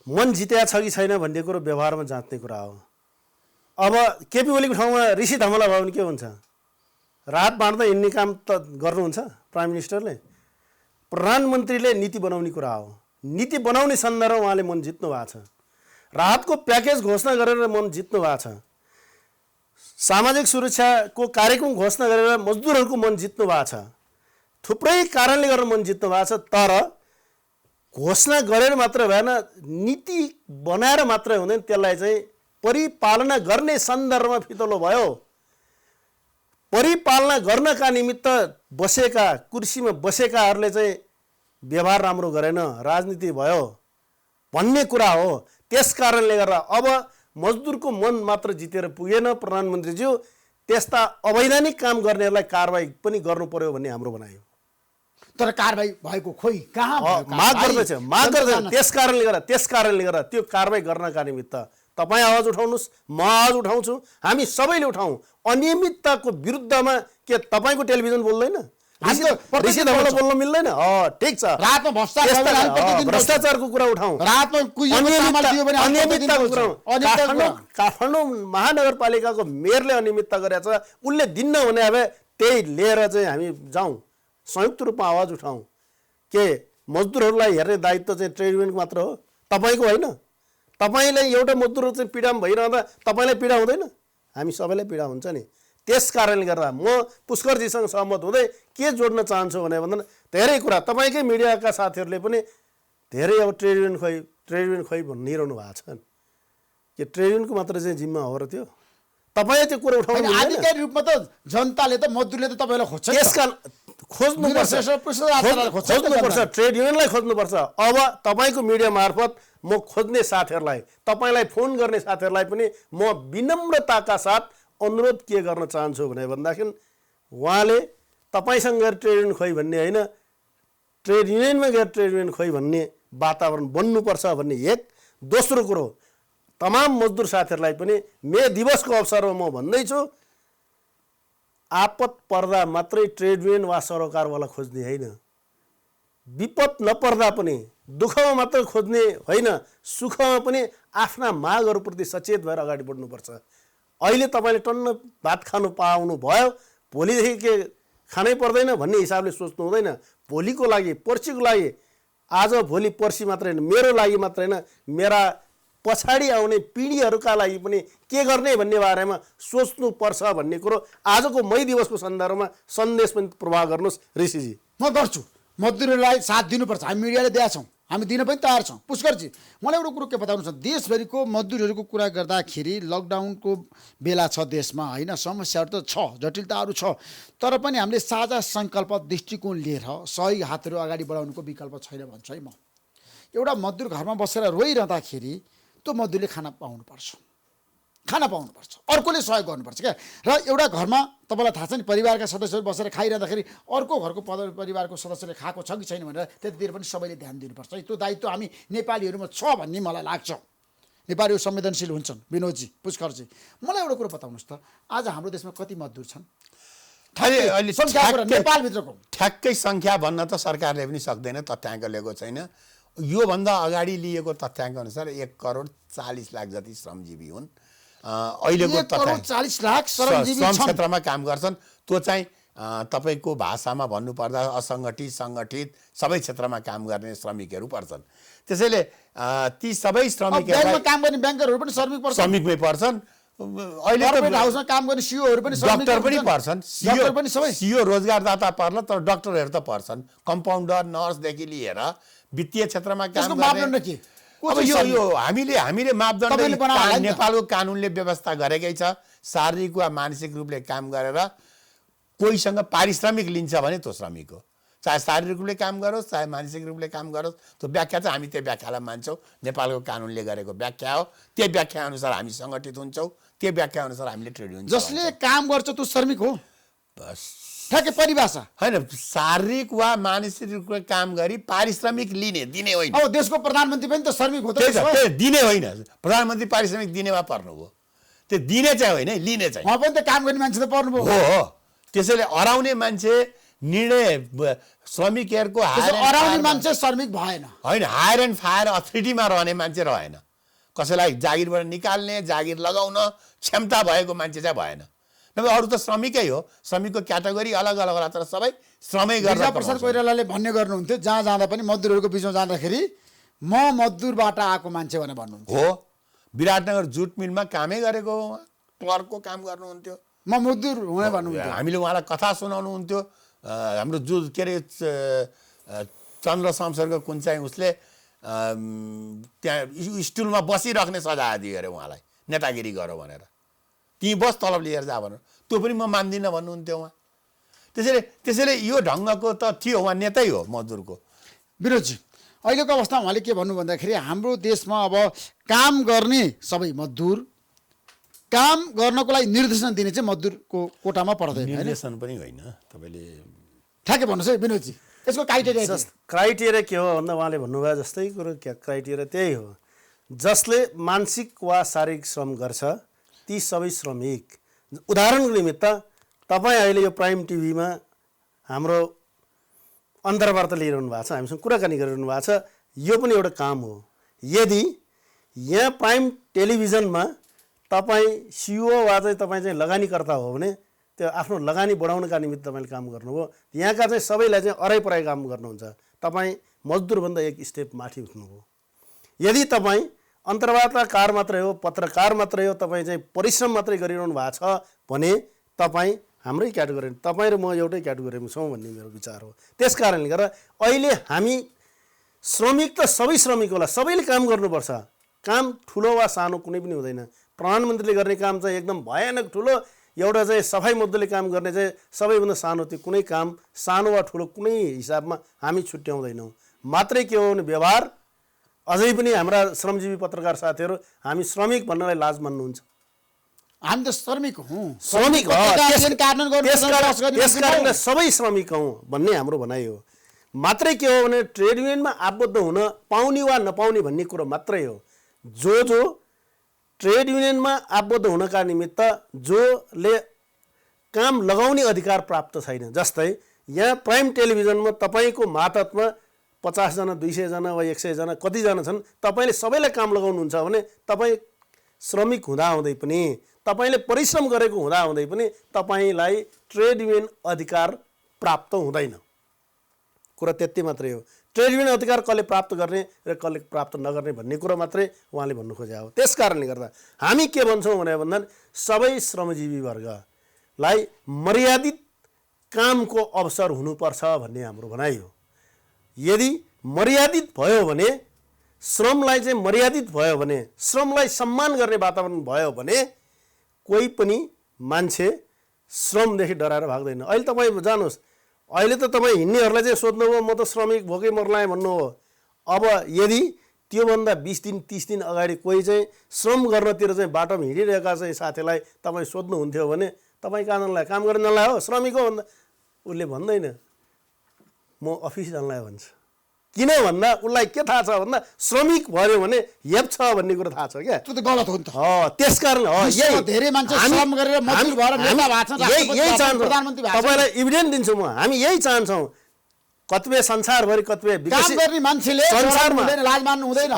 मन जित्या छ कि छैन भन्ने कुरो व्यवहारमा जाँच्ने कुरा हो। अब केपी ओलीको ठाउँमा ऋषि धमला भयो भने के हुन्छ? राहत बाँड्दा हिँड्ने काम त गर्नुहुन्छ प्राइम मिनिस्टरले। प्रधानमन्त्रीले नीति बनाउने कुरा हो। नीति बनाउने सन्दर्भमा उहाँले मन जित्नु भएको छ। राहतको प्याकेज घोषणा गरेर मन जित्नु भएको छ। सामाजिक सुरक्षाको कार्यक्रम घोषणा गरेर मजदुरहरूको मन जित्नु भएको छ। थुप्रै कारणले गर्दा मन जित्नु भएको छ। तर घोषणा गरेर मात्र भएन, नीति बनाएर मात्रै हुँदैन, त्यसलाई चाहिँ परिपालना गर्ने सन्दर्भमा फितलो भयो। परिपालना गर्नका निमित्त बसेका कुर्सीमा बसेकाहरूले चाहिँ व्यवहार राम्रो गरेन, राजनीति भयो भन्ने कुरा हो। त्यस कारणले गर्दा अब मजदुरको मन मात्र जितेर पुगेन प्रधानमन्त्रीज्यू, त्यस्ता अवैधानिक काम गर्नेहरूलाई कारबाही पनि गर्नु पर्यो भन्ने हाम्रो भनाइ हो। तर कारबाही भएको खोइ कहाँ माग गर्दैछ, माग गर्दैछ। त्यस कारणले गर्दा त्यो कारबाही गर्नका निमित्त तपाईँ आवाज उठाउनुहोस्, म आवाज उठाउँछु, हामी सबैले उठाउँ। अनियमितताको विरुद्धमा के तपाईँको टेलिभिजन बोल्दैन? ऋषि धमला बोल्न मिल्दैन? ठिक छ, भ्रष्टाचारको कुरा उठाउँ, काठमाडौँ महानगरपालिकाको मेयरले अनियमितता गरेछ, उसले दिन्न भने अब त्यही लिएर चाहिँ हामी जाउँ, संयुक्त रूपमा आवाज उठाउँ। के मजदुरहरूलाई हेर्ने दायित्व चाहिँ ट्रेड युनियनको मात्र हो, तपाईँको होइन? तपाईँलाई एउटा मजदुर चाहिँ पीडामा भइरहँदा तपाईँलाई पीडा हुँदैन? हामी सबैलाई पीडा हुन्छ नि। त्यस कारणले गर्दा म पुष्करजीसँग सहमत हुँदै के जोड्न चाहन्छु भने भन्दा धेरै कुरा तपाईँकै मिडियाका साथीहरूले पनि धेरै अब ट्रेड युनियन खोइ भनिरहनु भएको छ कि ट्रेड युनियनको मात्र चाहिँ जिम्मा हो र त्यो तपाईँले त्यो कुरा उठाउनु आधिकारिक रूपमा त जनताले त मजदुरले त तपाईँलाई खोज्छ, त्यसका खोज्नुपर्छ, ट्रेड युनियनलाई खोज्नुपर्छ। अब तपाईँको मिडिया मार्फत म खोज्ने साथीहरूलाई, तपाईँलाई फोन गर्ने साथीहरूलाई पनि म विनम्रताका साथ अनुरोध के गर्न चाहन्छु भने भन्दाखेरि उहाँले तपाईँसँग गएर ट्रेड युनियन खोइ भन्ने होइन, ट्रेड युनियनमा गएर ट्रेड युनियन खोइ भन्ने वातावरण बन्नुपर्छ भन्ने एक। दोस्रो कुरो, तमाम मजदुर साथीहरूलाई पनि मे दिवसको अवसरमा म भन्दैछु, आपत पर्दा मात्रै ट्रेड युनियन वा सरोकारवाला खोज्ने होइन, विपद नपर्दा पनि दुःखमा मात्र खोज्ने होइन, सुखमा पनि आफ्ना मागहरूप्रति सचेत भएर अगाडि बढ्नुपर्छ। अहिले तपाईँले टन्न भात खानु पाउनु भयो, भोलिदेखि के खानै पर्दैन भन्ने हिसाबले सोच्नु हुँदैन। भोलिको लागि, पर्सिको लागि, आज भोलि पर्सि मात्रै होइन, मेरो लागि मात्र होइन, मेरा पछाडि आउने पिँढीहरूका लागि पनि के गर्ने भन्ने बारेमा सोच्नुपर्छ भन्ने कुरो आजको मई दिवसको सन्दर्भमा सन्देश पनि प्रवाह गर्नुहोस् ऋषिजी। म गर्छु। मजदुरहरूलाई साथ दिनुपर्छ, हामी मिडियाले दिएका छौँ, हामी दिन पनि तयार छौँ। पुष्करजी, मलाई एउटा कुरो के बताउनु छ, देशभरिको मजदुरहरूको कुरा गर्दाखेरि लकडाउनको बेला छ देशमा होइन, समस्याहरू त छ, जटिलताहरू छ, तर पनि हामीले साझा सङ्कल्प दृष्टिकोण लिएर सही हातहरू अगाडि बढाउनुको विकल्प छैन भन्छु है म। एउटा मजदुर घरमा बसेर रोइरहँदाखेरि त्यो मजदुरले खाना पाउनुपर्छ, अर्कोले सहयोग गर्नुपर्छ क्या। र एउटा घरमा तपाईँलाई थाहा छ नि, परिवारका सदस्यहरू बसेर खाइरहँदाखेरि अर्को घरको परिवारको सदस्यले खाएको छ कि छैन भनेर त्यतितिर पनि सबैले ध्यान दिनुपर्छ है। त्यो दायित्व हामी नेपालीहरूमा छ भन्ने मलाई लाग्छ। नेपालीहरू संवेदनशील हुन्छन्। विनोदजी, पुष्करजी, मलाई एउटा कुरो बताउनुहोस् त, आज हाम्रो देशमा कति मजदुर छन्? नेपालभित्रको ठ्याक्कै सङ्ख्या भन्न त सरकारले पनि सक्दैन, तथ्याङ्क लिएको छैन। योभन्दा अगाडि लिएको तथ्याङ्क अनुसार 1,40,00,000 जति श्रमजीवी हुन्। अहिलेको 1,40,00,000 श्रमजीवी श्रम क्षेत्रमा काम गर्छन्। त्यो चाहिँ तपाईँको भाषामा भन्नुपर्दा असङ्गठित, सङ्गठित सबै क्षेत्रमा काम गर्ने श्रमिकहरू पर्छन्। त्यसैले ती सबै श्रमिकहरू काम गर्ने ब्याङ्करहरू पनि श्रमिकमै पर्छन्। अहिले कर्पोरेट हाउसमा काम गर्ने सिओहरू पनि डक्टर पनि पर्छन्। सिओ रोजगारदाता पर्ला, तर डक्टरहरू त पर्छन्। कम्पाउन्डर, नर्सदेखि लिएर वित्तीय क्षेत्रमा काम गर्ने। अब यो हामीले मापदण्ड नेपालको कानुनले व्यवस्था गरेकै छ। शारीरिक वा मानसिक रूपले काम गरेर कोहीसँग पारिश्रमिक लिन्छ भने त्यो श्रमिक हो। चाहे शारीरिक रूपले काम गरोस्, चाहे मानसिक रूपले काम गरोस्, त्यो व्याख्या चाहिँ हामी त्यो व्याख्यालाई मान्छौँ। नेपालको कानुनले गरेको व्याख्या हो। त्यो व्याख्या अनुसार हामी सङ्गठित हुन्छौँ, त्यो व्याख्या अनुसार हामीले ट्रेड युनियन। जसले काम गर्छ त्यो श्रमिक हो, बस ठ्याक्कै परिभाषा होइन। शारीरिक वा मानसिक रूपले काम गरी पारिश्रमिक दिने होइन। अब देशको प्रधानमन्त्री पनि त श्रमिक हो त। दिने होइन, प्रधानमन्त्री पारिश्रमिक दिनेमा पर्नुभयो, त्यो दिने चाहिँ होइन, लिने चाहिँ। उहाँ पनि त काम गर्ने मान्छे त पर्नुभयो हो। त्यसैले हराउने मान्छे निर्णय श्रमिकहरूको हराउने मान्छे श्रमिक भएन होइन। हायर एन्ड फायर अथोरिटीमा रहने मान्छे रहेन। कसैलाई जागिरबाट निकाल्ने, जागिर लगाउन क्षमता भएको मान्छे चाहिँ भएन। नभए अरू त श्रमिकै हो। श्रमिकको क्याटेगोरी अलग अलग होला, तर सबै श्रमै गर्न। प्रसाद कोइरालाले भन्ने गर्नुहुन्थ्यो, जहाँ जाँदा पनि मजदुरहरूको बिचमा जाँदाखेरि म मजदुरबाट आएको मान्छे भनेर भन्नुहुन्थ्यो। हो, विराटनगर जुट मिलमा कामै गरेको, क्लर्कको काम गर्नुहुन्थ्यो। म मजदुर हुने भन्नुहुन्थ्यो। हामीले उहाँलाई कथा सुनाउनुहुन्थ्यो। हाम्रो के अरे चन्द्र शमशेरको कुन चाहिँ उसले त्यहाँ स्टुलमा बसिराख्ने सजाय दियो अरे उहाँलाई, नेतागिरी गरौँ भनेर। ती बस तलब लिएर जा भनेर, त्यो पनि म मान्दिनँ भन्नुहुन्थ्यो उहाँ। त्यसैले यो ढङ्गको त थियो, उहाँ नेतै हो मजदुरको। विनोदजी, अहिलेको अवस्थामा उहाँले के भन्नु भन्दाखेरि हाम्रो देशमा अब काम गर्ने सबै मजदुर, काम गर्नको लागि निर्देशन दिने चाहिँ मजदुरको कोटामा पर्दैन। निर्देशन पनि होइन, तपाईँले ठ्याक्कै भन्नुहोस् है विनोदजी, यसको क्राइटेरिया के हो भन्दा उहाँले भन्नुभयो जस्तै कुरो, क्राइटेरिया त्यही हो। जसले मानसिक वा शारीरिक श्रम गर्छ ती सबै श्रमिक। उदाहरणको निमित्त तपाईँ अहिले यो प्राइम टिभीमा हाम्रो अन्तर्वार्ता लिइरहनु भएको छ, हामीसँग कुराकानी गरिरहनु भएको छ, यो पनि एउटा काम हो। यदि यहाँ प्राइम टेलिभिजनमा तपाईँ सिओ वा चाहिँ तपाईँ चाहिँ लगानीकर्ता हो भने त्यो आफ्नो लगानी बढाउनका निमित्त तपाईँले काम गर्नुभयो। यहाँका चाहिँ सबैलाई चाहिँ अराइपराइ काम गर्नुहुन्छ। तपाईँ मजदुरभन्दा एक स्टेप माथि उठ्नुभयो। यदि तपाईँ अन्तर्वार्ताकार मात्रै हो, पत्रकार मात्रै हो, तपाईँ चाहिँ परिश्रम मात्रै गरिरहनु भएको छ भने तपाईँ हाम्रै क्याटेगोरी, तपाईँ र म एउटै क्याटेगोरीमा छौँ भन्ने मेरो विचार हो। त्यस कारणले गर्दा अहिले हामी श्रमिक त सबै श्रमिक होला, सबैले काम गर्नुपर्छ। काम ठुलो वा सानो कुनै पनि हुँदैन। प्रधानमन्त्रीले गर्ने काम चाहिँ एकदम भयानक ठुलो, एउटा चाहिँ सफाइ मजदुरले काम गर्ने चाहिँ सबैभन्दा सानो। त्यो कुनै काम सानो वा ठुलो कुनै हिसाबमा हामी छुट्याउँदैनौँ। मात्रै के हो भने व्यवहार। अझै पनि हाम्रा श्रमजीवी पत्रकार साथीहरू हामी श्रमिक भन्नलाई लाज मान्नुहुन्छ। हामी त श्रमिक हौँ, श्रमिक हो। त्यस कारणले सबै श्रमिक हौँ भन्ने हाम्रो भनाइ हो। मात्रै के हो भने ट्रेड युनियनमा आबद्ध हुन पाउने वा नपाउने भन्ने कुरो मात्रै हो। जो ट्रेड युनियनमा आबद्ध हुनका निमित्त जोले काम लगाउने अधिकार प्राप्त छैन, जस्तै यहाँ प्राइम टेलिभिजनमा तपाईँको मातहतमा 50 जना 200 जना वा 100 जना कतिजना छन्, तपाईँले सबैलाई काम लगाउनुहुन्छ भने तपाईँ श्रमिक हुँदाहुँदै पनि, तपाईँले परिश्रम गरेको हुँदाहुँदै पनि तपाईँलाई ट्रेड युनियन अधिकार प्राप्त हुँदैन। कुरा त्यति मात्रै हो। ट्रेड युनियन अधिकार कसले प्राप्त गर्ने र कसले प्राप्त नगर्ने भन्ने कुरो मात्रै उहाँले भन्नु खोजे हो। त्यस कारणले गर्दा हामी के भन्छौँ भने भन्दा सबै श्रमजीवी वर्गलाई मर्यादित कामको अवसर हुनुपर्छ भन्ने हाम्रो भनाइ हो। यदि मर्यादित भयो भने, श्रमलाई चाहिँ मर्यादित भयो भने, श्रमलाई सम्मान गर्ने वातावरण भयो भने कोही पनि मान्छे श्रमदेखि डराएर भाग्दैन। अहिले तपाईँ जानुहोस्, अहिले त तपाईँ हिँड्नेहरूलाई चाहिँ सोध्नुभयो म त श्रमिक भोकै मर्लाएँ भन्नु हो। अब यदि त्योभन्दा 20 दिन 30 दिन अगाडि कोही चाहिँ श्रम गर्नतिर चाहिँ बाटोमा हिँडिरहेका चाहिँ साथीलाई तपाईँ सोध्नुहुन्थ्यो भने तपाईँ कहाँ जानलाई, काम गर्न जानलाई हो, श्रमिक हो भन्दा उसले भन्दैन म अफिस जानलाई भन्छ। किन भन्दा उसलाई के थाहा छ भन्दा श्रमिक भर्यो भने हेप छ भन्ने कुरो थाहा छ क्या। त्यो त गलत हो नि त। त्यस कारण धेरै मान्छे श्रम गरेर मजदुर भएर नेता भएको छन्, यही चाहन्छौँ, प्रधानमन्त्री भएको छन्। तपाईँलाई इभिडेन्स दिन्छु म, हामी यही चाहन्छौँ। कतिपय संसारभरि कतिपय काम गर्ने मान्छेले संसारमा लाज मान्नु हुँदैन।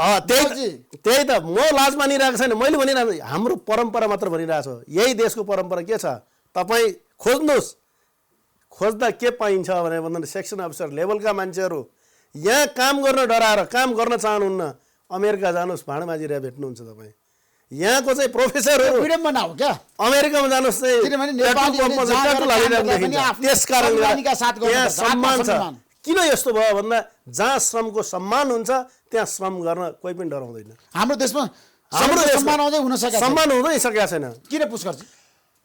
त्यही त म लाज मानिरहेको छैन, मैले भनिरहेको हाम्रो परम्परा मात्र भनिरहेको छु। यही देशको परम्परा के छ, तपाईँ खोज्नुहोस्, खोज्दा के पाइन्छ भने भन्दा सेक्सन अफिसर लेभलका मान्छेहरू यहाँ काम गर्न डराएर काम गर्न चाहनुहुन्न, अमेरिका जानुहोस्, भाँडा माझिरहेर भेट्नुहुन्छ तपाईँ। यहाँको चाहिँ प्रोफेसरहरू विडम्बना हो क्या, अमेरिकामा जानुहोस् चाहिँ त्यस कारणले त्यहाँ सम्मान छ। किन यस्तो भयो भन्दा जहाँ श्रमको सम्मान हुन्छ त्यहाँ श्रम गर्न कोही पनि डराउँदैन। हाम्रो देशमा सम्मान हुँदै सकेको छैन। किन पुष्कर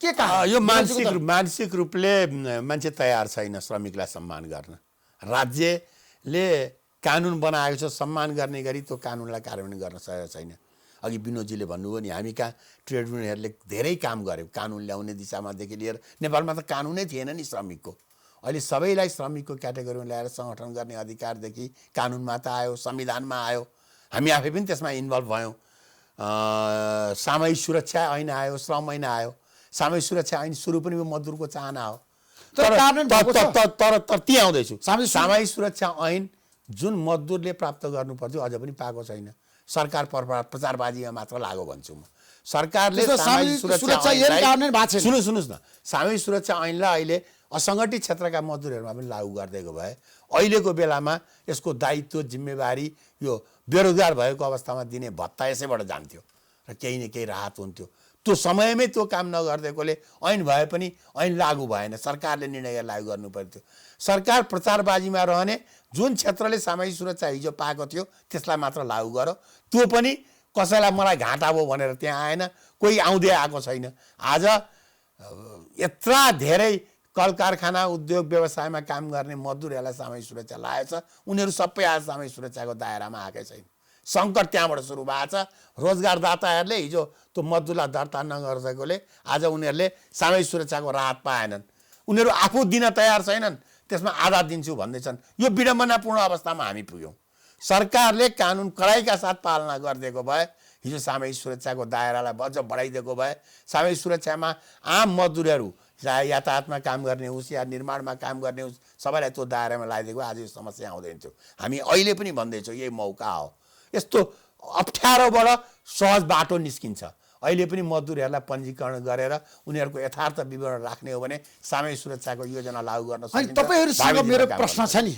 के कहा यो मानसिक रूपले मान्छे तयार छैन श्रमिकलाई सम्मान गर्न। राज्यले कानुन बनाएको छ सम्मान गर्ने गरी, त्यो कानुनलाई कार्यान्वयन गर्न सकेको छैन। अघि विनोदजीले भन्नुभयो नि, हामी कहाँ ट्रेड युनियनहरूले धेरै काम गर्यो कानुन ल्याउने दिशामादेखि लिएर। नेपालमा त कानुनै थिएन नि श्रमिकको। अहिले सबैलाई श्रमिकको क्याटेगोरीमा ल्याएर सङ्गठन गर्ने अधिकारदेखि कानुनमा त आयो, संविधानमा आयो, हामी आफै पनि त्यसमा इन्भल्भ भयौँ। सामूहिक सुरक्षा ऐन आयो, श्रम ऐन आयो। सामूहिक सुरक्षा ऐन सुरु पनि मजदुरको चाहना हो, तर त्यहाँ आउँदैछु। सामूहिक सुरक्षा ऐन जुन मजदुरले प्राप्त गर्नुपर्थ्यो अझ पनि पाएको छैन। सरकार प्रचारबाजीमा मात्र लाग्यो भन्छु म। सरकारले सुन्नुहोस् न, सामूहिक सुरक्षा ऐनलाई अहिले असङ्गठित क्षेत्रका मजदुरहरूमा पनि लागू गरिदिएको भए अहिलेको बेलामा यसको दायित्व जिम्मेवारी यो बेरोजगार भएको अवस्थामा दिने भत्ता यसैबाट जान्थ्यो र केही न केही राहत हुन्थ्यो। त्यो समयमै त्यो काम नगरिदिएकोले ऐन भए पनि ऐन लागू भएन, सरकारले निर्णय लागू गर्नु पर्थ्यो। सरकार प्रचारबाजीमा रहने जुन क्षेत्रले सामाजिक सुरक्षा हिजो पाएको थियो त्यसलाई मात्र लागू गर्यो। त्यो पनि कसैलाई मलाई घाटा भयो भनेर त्यहाँ आएन, कोही आउँदै आएको छैन। आज यत्रा धेरै कल कारखाना उद्योग व्यवसायमा काम गर्ने मजदुरहरूलाई सामाजिक सुरक्षा लागेको छ, उनीहरू सबै आज सामाजिक सुरक्षाको दायरामा आएकै छैन। सङ्कट त्यहाँबाट सुरु भएको छ। रोजगारदाताहरूले हिजो त्यो मजदुरलाई दर्ता नगरेकोले आज उनीहरूले सामाजिक सुरक्षाको राहत पाएनन्। उनीहरू आफू दिन तयार छैनन्, त्यसमा आधा दिन्छु भन्दैछन्। यो विडम्बनापूर्ण अवस्थामा हामी पुग्यौँ। सरकारले कानुन कडाइका साथ पालना गरिदिएको भए, हिजो सामाजिक सुरक्षाको दायरालाई अझ बढाइदिएको भए, सामाजिक सुरक्षामा आम मजदुरहरू चाहे यातायातमा काम गर्ने होस् या निर्माणमा काम गर्ने होस् सबैलाई त्यो दायरामा लगाइदिएको आज यो समस्या आउँदैन थियो। हामी अहिले पनि भन्दैछौँ यही मौका हो। यस्तो अप्ठ्यारोबाट सहज बाटो निस्किन्छ। अहिले पनि मजदुरहरूलाई पञ्जीकरण गरेर उनीहरूको यथार्थ विवरण राख्ने हो भने सामाजिक सुरक्षाको योजना लागू गर्न सकिन्छ। तपाईँहरूसँग मेरो प्रश्न छ नि,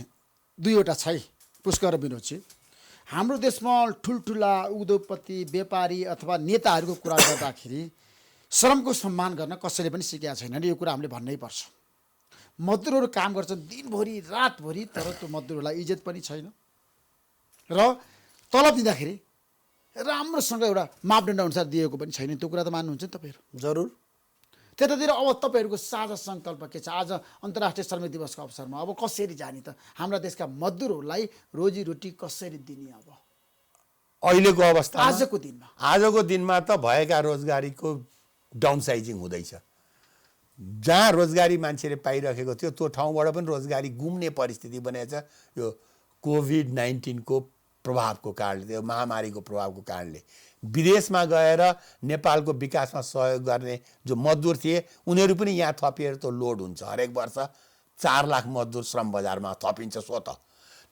दुईवटा छ है पुष्कर र विनोदजी। हाम्रो देशमा ठुल्ठुला उद्योगपति व्यापारी अथवा नेताहरूको कुरा गर्दाखेरि श्रमको सम्मान गर्न कसैले पनि सिकेका छैनन्। यो कुरा हामीले भन्नै पर्छ। मजदुरहरू काम गर्छन् दिनभरि रातभरि, तर त्यो मजदुरहरूलाई इज्जत पनि छैन र तलब दिँदाखेरि राम्रोसँग एउटा मापदण्ड अनुसार दिएको पनि छैन। त्यो कुरा त मान्नुहुन्छ नि तपाईँहरू? जरुर। त्यतातिर अब तपाईँहरूको साझा सङ्कल्प के छ? आज अन्तर्राष्ट्रिय श्रमिक दिवसको अवसरमा अब कसरी जाने त? हाम्रा देशका मजदुरहरूलाई रोजीरोटी कसरी दिने? अब अहिलेको अवस्था आजको दिनमा त भएका रोजगारीको डाउन साइजिङ हुँदैछ। जहाँ रोजगारी मान्छेले पाइरहेको थियो त्यो ठाउँबाट पनि रोजगारी गुम्ने परिस्थिति बनेको छ यो कोभिड-19 को प्रभावको कारणले, त्यो महामारीको प्रभावको कारणले। विदेशमा गएर नेपालको विकासमा सहयोग गर्ने जो मजदुर थिए उनीहरू पनि यहाँ थपिएर त लोड हुन्छ। हरेक वर्ष 4 लाख मजदुर श्रम बजारमा थपिन्छ स्वत।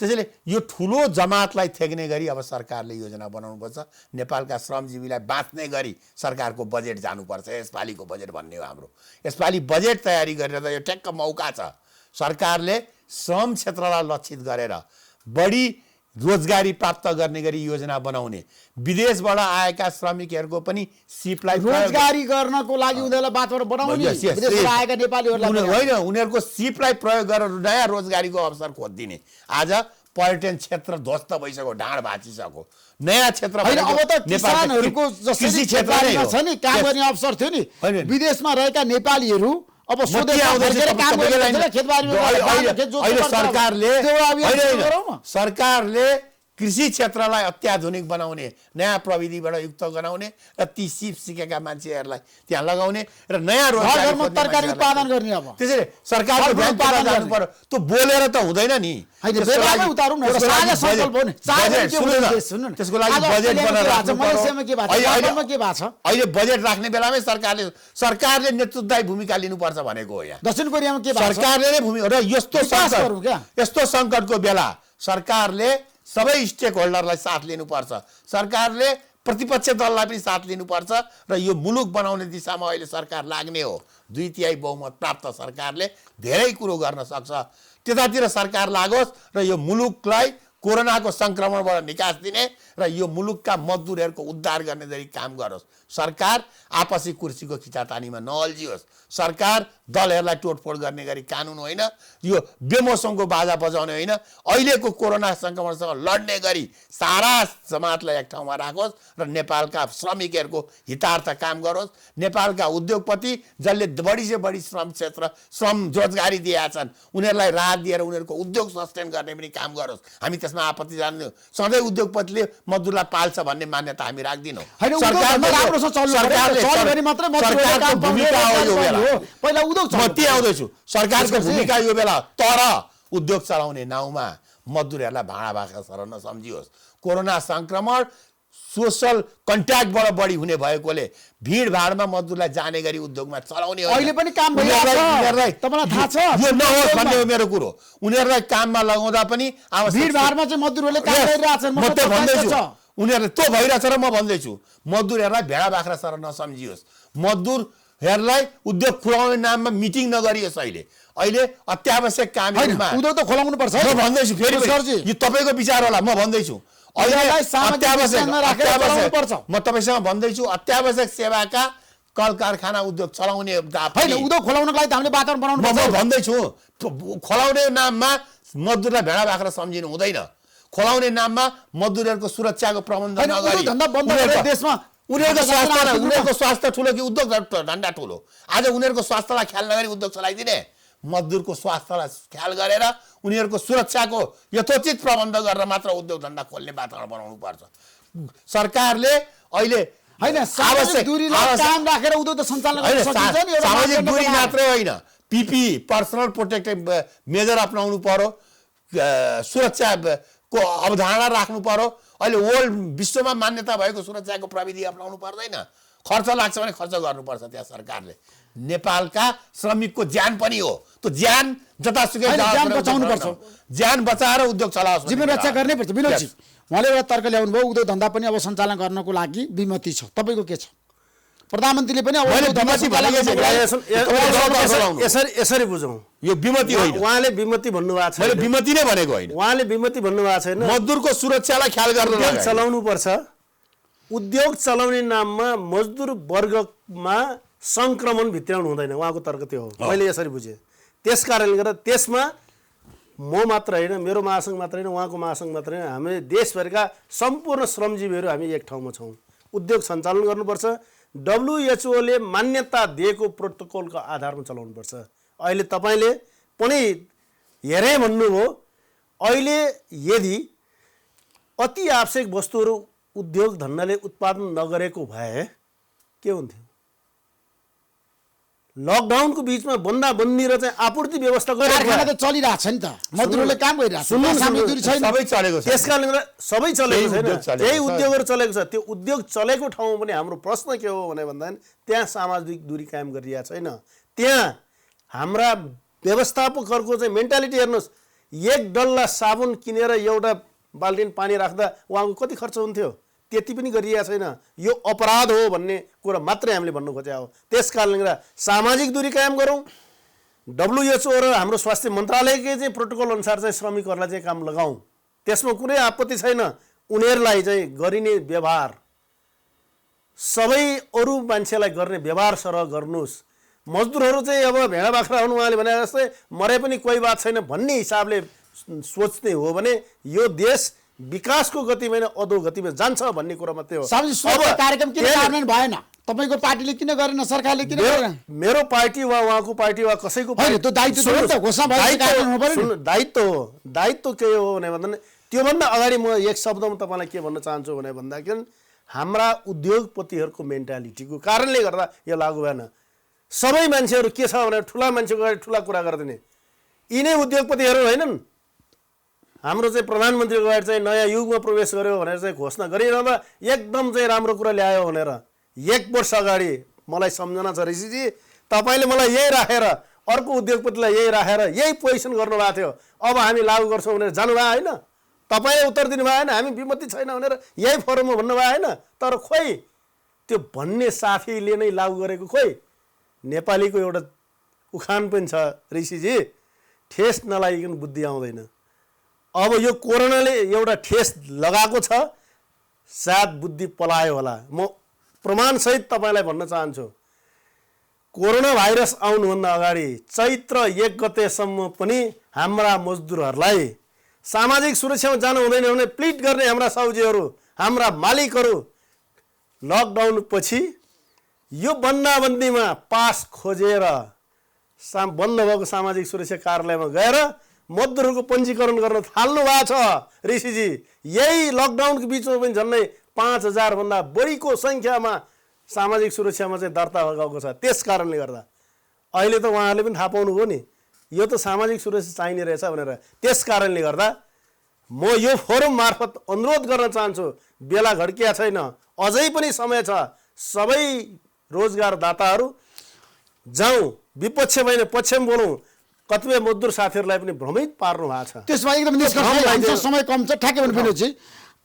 त्यसैले यो ठुलो जमातलाई थेग्ने गरी अब सरकारले योजना बनाउनुपर्छ। नेपालका श्रमजीवीलाई बाँच्ने गरी सरकारको बजेट जानुपर्छ। यसपालिको बजेट भन्ने हो हाम्रो। यसपालि बजेट तयारी गरेर त यो ठ्याक्क मौका छ। सरकारले श्रम क्षेत्रलाई लक्षित गरेर बढी रोजगारी प्राप्त गर्ने गरी योजना बनाउने, विदेशबाट आएका श्रमिकहरूको पनि सिपलाई रोजगारी गर्नको लागि उनीहरूलाई बाटोबाट बनाउने, विदेशबाट आएका नेपालीहरूलाई होइन, उनीहरूको सिपलाई प्रयोग गरेर नयाँ रोजगारीको अवसर खोजिदिने। आज पर्यटन क्षेत्र ध्वस्त भइसक्यो, ढाड भाँचिसक्यो। नयाँ क्षेत्र अब त किसानहरूको जसरी क्षेत्रमा छ नि काम गर्ने अवसर थियो नि, विदेशमा रहेका नेपालीहरू अब सरकारले कृषि क्षेत्रलाई अत्याधुनिक बनाउने, नयाँ प्रविधिबाट युक्त गराउने र ती सिप सिकेका मान्छेहरूलाई त्यहाँ लगाउने र नयाँ रोजगार तरकारी उत्पादन गर्ने। अब त्यसैले सरकारको ध्यान जानु पर्यो। त्यो बोलेर त हुँदैन नि। त्यसको लागि बजेट अहिले बजेट राख्ने बेलामै सरकारले नेतृत्वदायी भूमिका लिनुपर्छ भनेको हो। यहाँ दक्षिण कोरियामा के सरकारले नै भूमिका र यस्तो सङ्कटको बेला सरकारले सबै स्टेक होल्डरलाई साथ लिनुपर्छ। सरकारले प्रतिपक्ष दललाई पनि साथ लिनुपर्छ र यो मुलुक बनाउने दिशामा अहिले सरकार लाग्ने हो। 2/3 बहुमत प्राप्त सरकारले धेरै कुरो गर्न सक्छ। त्यतातिर सरकार लागोस् र यो मुलुकलाई कोरोनाको सङ्क्रमणबाट निकास दिने र यो मुलुकका मजदुरहरूको उद्धार गर्ने गरी काम गरोस्। सरकार आपसी कुर्सीको खिचातानीमा नअल्झियोस्। सरकार दलहरूलाई तोडफोड गर्ने गरी कानुन होइन, यो बेमौसमको बाजा बजाउने होइन, अहिलेको कोरोना सङ्क्रमणसँग लड्ने गरी सारा समाजलाई एक ठाउँमा राखोस् र नेपालका श्रमिकहरूको हितार्थ काम गरोस्। नेपालका उद्योगपति जसले बढी से बढी श्रम क्षेत्र श्रम रोजगारी दिएका छन् उनीहरूलाई राहत दिएर उनीहरूको उद्योग सस्टेन गर्ने पनि काम गरोस्। हामी त्यसमा आपत्ति जान्दैनौँ। सधैँ उद्योगपतिले मजदुरलाई पाल्छ भन्ने मान्यता हामी राख्दैनौँ। सरकारको भूमिका यो बेला, तर उद्योग चलाउने नाउँमा मजदुरहरूलाई भाँडा भाका सर नसम्झियोस्। कोरोना सङ्क्रमण सोसल कन्ट्याक्टबाट बढी हुने भएकोले भिडभाडमा मजदुरलाई जाने गरी उद्योगमा चलाउने अहिले पनि काम भइरहेछ। तपाईँलाई थाहा छ यो नहोस् भन्ने हो मेरो कुरो। उनीहरूलाई काममा लगाउँदा पनि भिडभाडमा चाहिँ मजदुरहरूले काम गरिरहेछन्। म त भन्दैछु उनीहरूले त्यो भइरहेछ र म भन्दैछु मजदुरहरूलाई भेडा बाख्रा सर नसम्झियोस्। मजदुरहरूलाई उद्योग खुलाउने नाममा मिटिङ नगरियोस्। अहिले अत्यावश्यक कामहरूमा उद्योग त खोलाउनु पर्छ। म भन्दैछु फेरि यो तपाईँको विचार होला। म भन्दैछु म तपाईँसँग भन्दैछु अत्यावश्यक सेवाका कल कारखाना उद्योग चलाउने उद्योग खोलाउनको लागि हामीले वातावरण बनाउनु पर्छ। म भन्दैछु खोलाउने नाममा मजदुरलाई भेडा बाख्रा सम्झिनु हुँदैन। खोलाउने नाममा मजदुरहरूको सुरक्षाको प्रबन्ध नगरी उनीहरूको स्वास्थ्य ठुलो कि उद्योग धन्दा ठुलो? आज उनीहरूको स्वास्थ्यलाई ख्याल नगरी उद्योग चलाइदिने। मजदुरको स्वास्थ्यलाई ख्याल गरेर उनीहरूको सुरक्षाको यथोचित प्रबन्ध गरेर मात्र उद्योग धन्दा खोल्ने वातावरण बनाउनु पर्छ। सरकारले अहिले सामाजिक दूरी मात्रै होइन, पिपी पर्सनल प्रोटेक्टिभ मेजर अपनाउनु पर्यो, सुरक्षाको अवधारणा राख्नु पर्यो। अहिले वर्ल्ड विश्वमा मान्यता भएको सुरक्षाको प्रविधि अपनाउनु पर्दैन। खर्च लाग्छ भने खर्च गर्नुपर्छ त्यहाँ सरकारले। नेपालका श्रमिकको ज्यान पनि हो, त्यो ज्यान जतासुकै बचाउनु पर्छ। ज्यान बचाएर उद्योग चलाओस्, जीवन रक्षा गर्नै पर्छ। विनोदजी, उहाँले एउटा तर्क ल्याउनु भयो, उद्योग धन्दा पनि अब सञ्चालन गर्नको लागि विमति छ। तपाईँको के छ? प्रधानमन्त्रीले पनि यसरी बुझौँ, यो विमति होइन। उहाँले विमति भन्नुभएको छैन। विमति नै भनेको होइन। उहाँले विमति भन्नुभएको छैन। मजदुरको सुरक्षालाई ख्याल गर्न चलाउनु पर्छ। उद्योग चलाउने नाममा मजदुर वर्गमा सङ्क्रमण भित्राउनु हुँदैन। उहाँको तर्क त्यो हो। मैले यसरी बुझेँ। त्यस कारणले गर्दा त्यसमा म मात्र होइन, मेरो महासङ्घ मात्र होइन, उहाँको महासङ्घ मात्र होइन, हामी देशभरिका सम्पूर्ण श्रमजीवीहरू हामी एक ठाउँमा छौँ। उद्योग सञ्चालन गर्नुपर्छ। WHO ले मान्यता दिएको प्रोटोकलको आधारमा चलाउनुपर्छ। अहिले तपाईँले पनि हेरे भन्नुभयो, अहिले यदि अति आवश्यक वस्तुहरू उद्योग धन्दाले उत्पादन नगरेको भए के हुन्थ्यो? लकडाउनको बीचमा बन्दाबन्दी र चाहिँ आपूर्ति व्यवस्था कारखाना त चलिरहेछ नि त, मजदुरले काम गरिरहेछ, सामग्री छैन, सबै चलेको छ। त्यसकारणले गर्दा सबै चलेको छैन, त्यही उद्योगहरू चलेको छ। त्यो उद्योग चलेको ठाउँमा पनि हाम्रो प्रश्न के हो भने भन्दा त्यहाँ सामाजिक दूरी कायम गरिरहेको छैन। त्यहाँ हाम्रा व्यवस्थापकहरूको चाहिँ मेन्टालिटी हेर्नुहोस्, एक डल्ला साबुन किनेर एउटा बाल्टिन पानी राख्दा उहाँको कति खर्च हुन्थ्यो, त्यति पनि गरिएको छैन। यो अपराध हो भन्ने कुरा मात्रै हामीले भन्नु खोजेका हो। त्यस कारणले गर्दा सामाजिक दूरी कायम गरौँ, WHO र हाम्रो स्वास्थ्य मन्त्रालयकै चाहिँ प्रोटोकल अनुसार चाहिँ श्रमिकहरूलाई चाहिँ काम लगाउँ, त्यसमा कुनै आपत्ति छैन। उनीहरूलाई चाहिँ गरिने व्यवहार सबै अरू मान्छेलाई गर्ने व्यवहार सरह गर्नुहोस्। मजदुरहरू चाहिँ अब भेडा बाख्रा हुनु उहाँले भने जस्तै मरे पनि कोही बात छैन भन्ने हिसाबले सोच्ने हो भने यो देश विकासको गतिमा होइन अधोगतिमा जान्छ भन्ने कुरा मात्रै हो। कार्यक्रम किन कार्यान्वयन भएन? तपाईँको पार्टीले किन गरेन, सरकारले किन गरेन? मेरो पार्टी वा उहाँको पार्टी वा कसैको दायित्व हो। दायित्व के हो भने भन्दा त्योभन्दा अगाडि म एक शब्दमा तपाईँलाई के भन्न चाहन्छु भने भन्दाखेरि हाम्रा उद्योगपतिहरूको मेन्टालिटीको कारणले गर्दा यो लागू भएन। सबै मान्छेहरू के छ भने ठुला मान्छेको अगाडि ठुला कुरा गरिदिने यिनै उद्योगपतिहरू होइनन्। हाम्रो चाहिँ प्रधानमन्त्रीको अगाडि चाहिँ नयाँ युगमा प्रवेश गर्यो भनेर चाहिँ घोषणा गरिरहँदा एकदम चाहिँ राम्रो कुरा ल्यायो भनेर 1 वर्ष अगाडि मलाई सम्झना छ ऋषिजी, तपाईँले मलाई यही राखेर अर्को उद्योगपतिलाई यही राखेर यही पोजिसन गर्नुभएको थियो, अब हामी लागू गर्छौँ भनेर जानुभयो होइन? तपाईँले उत्तर दिनुभयो होइन हामी विमति छैन भनेर यही फोरममा भन्नुभयो होइन? तर खोइ त्यो भन्ने साथीले नै लागू गरेको खोइ नेपालीको एउटा उखान पनि छ ऋषिजी, ठेस नलागिकन बुद्धि आउँदैन। अब यो कोरोनाले एउटा ठेस लगाएको छ, सायद बुद्धि पलायो होला। म प्रमाणसहित तपाईँलाई भन्न चाहन्छु, कोरोना भाइरस आउनुभन्दा अगाडि चैत्र 1 गतेसम्म पनि हाम्रा मजदुरहरूलाई सामाजिक सुरक्षामा जानु हुँदैन भने प्लिट गर्ने हाम्रा साउजीहरू, हाम्रा मालिकहरू लकडाउन पछि यो बन्दाबन्दीमा पास खोजेर बन्द भएको सामाजिक सुरक्षा कार्यालयमा गएर मजदुरहरूको पञ्जीकरण गर्न थाल्नु भएको छ ऋषिजी। यही लकडाउनको बिचमा पनि झन्डै 5000 भन्दा बढीको सङ्ख्यामा सामाजिक सुरक्षामा चाहिँ दर्ता गएको छ। त्यस कारणले गर्दा अहिले त उहाँहरूले पनि थाहा पाउनुभयो नि यो त सामाजिक सुरक्षा चाहिने रहेछ भनेर। त्यस कारणले गर्दा म यो फोरम मार्फत अनुरोध गर्न चाहन्छु, बेला घड्किया छैन, अझै पनि समय छ। सबै रोजगारदाताहरू जाउँ, विपक्ष होइन पक्षमा बोलौँ। कतिपय मजदुर साथीहरूलाई पनि भ्रमित पार्नु भएको छ। त्यसमा एकदम समय कम छ। ठ्याक्कै भने विनोदजी,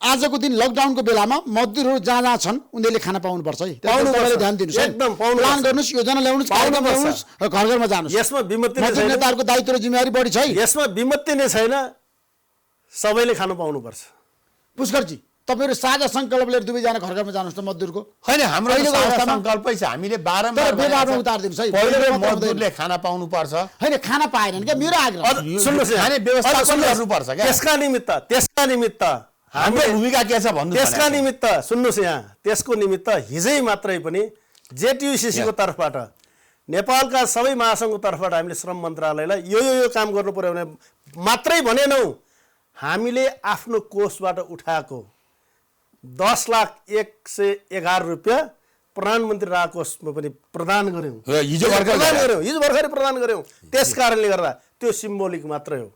आजको दिन लकडाउनको बेलामा मजदुरहरू जहाँ जहाँ छन् उनीहरूले खाना पाउनुपर्छ है, ध्यान दिनुहोस्, एकदम प्लान गर्नुहोस्, योजना ल्याउनुहोस्, कार्यक्रम ल्याउनुहोस् र घर घरमा जानुहोस्। यसमा विमति नेताहरूको दायित्व र जिम्मेवारी बढी छ। यसमा विमति नै छैन, सबैले खानु पाउनुपर्छ। पुष्करजी, तपाईँहरू साझा सङ्कल्प लिएर दुवैजना घर घरमा जानुहोस् त मजदुरको। होइन, हाम्रो सङ्कल्पै छ, हामीले बारम्बार उतार दिनुहोस् है, मजदुरले खाना पाउनुपर्छ। होइन, खाना पाएनन् क्या, मेरो आग्रह। सुन्नुहोस्, खाने व्यवस्था गर्नुपर्छ क्या। त्यसका निमित्त हाम्रो भूमिका के छ भन्नु। त्यसका निमित्त सुन्नुहोस्, यहाँ त्यसको निमित्त हिजै मात्रै पनि जेटियुसिसीको तर्फबाट नेपालका सबै महासङ्घको तर्फबाट हामीले श्रम मन्त्रालयलाई यो काम गर्नु पर्यो भने मात्रै भनेनौँ, हामीले आफ्नो कोषबाट उठाएको 10,01,11 रुपियाँ प्रधानमन्त्री राहत कोषमा पनि प्रदान गऱ्यौँ। हिजो भर्खरै प्रदान गऱ्यौँ। त्यस कारणले गर्दा त्यो सिम्बोलिक मात्रै हो।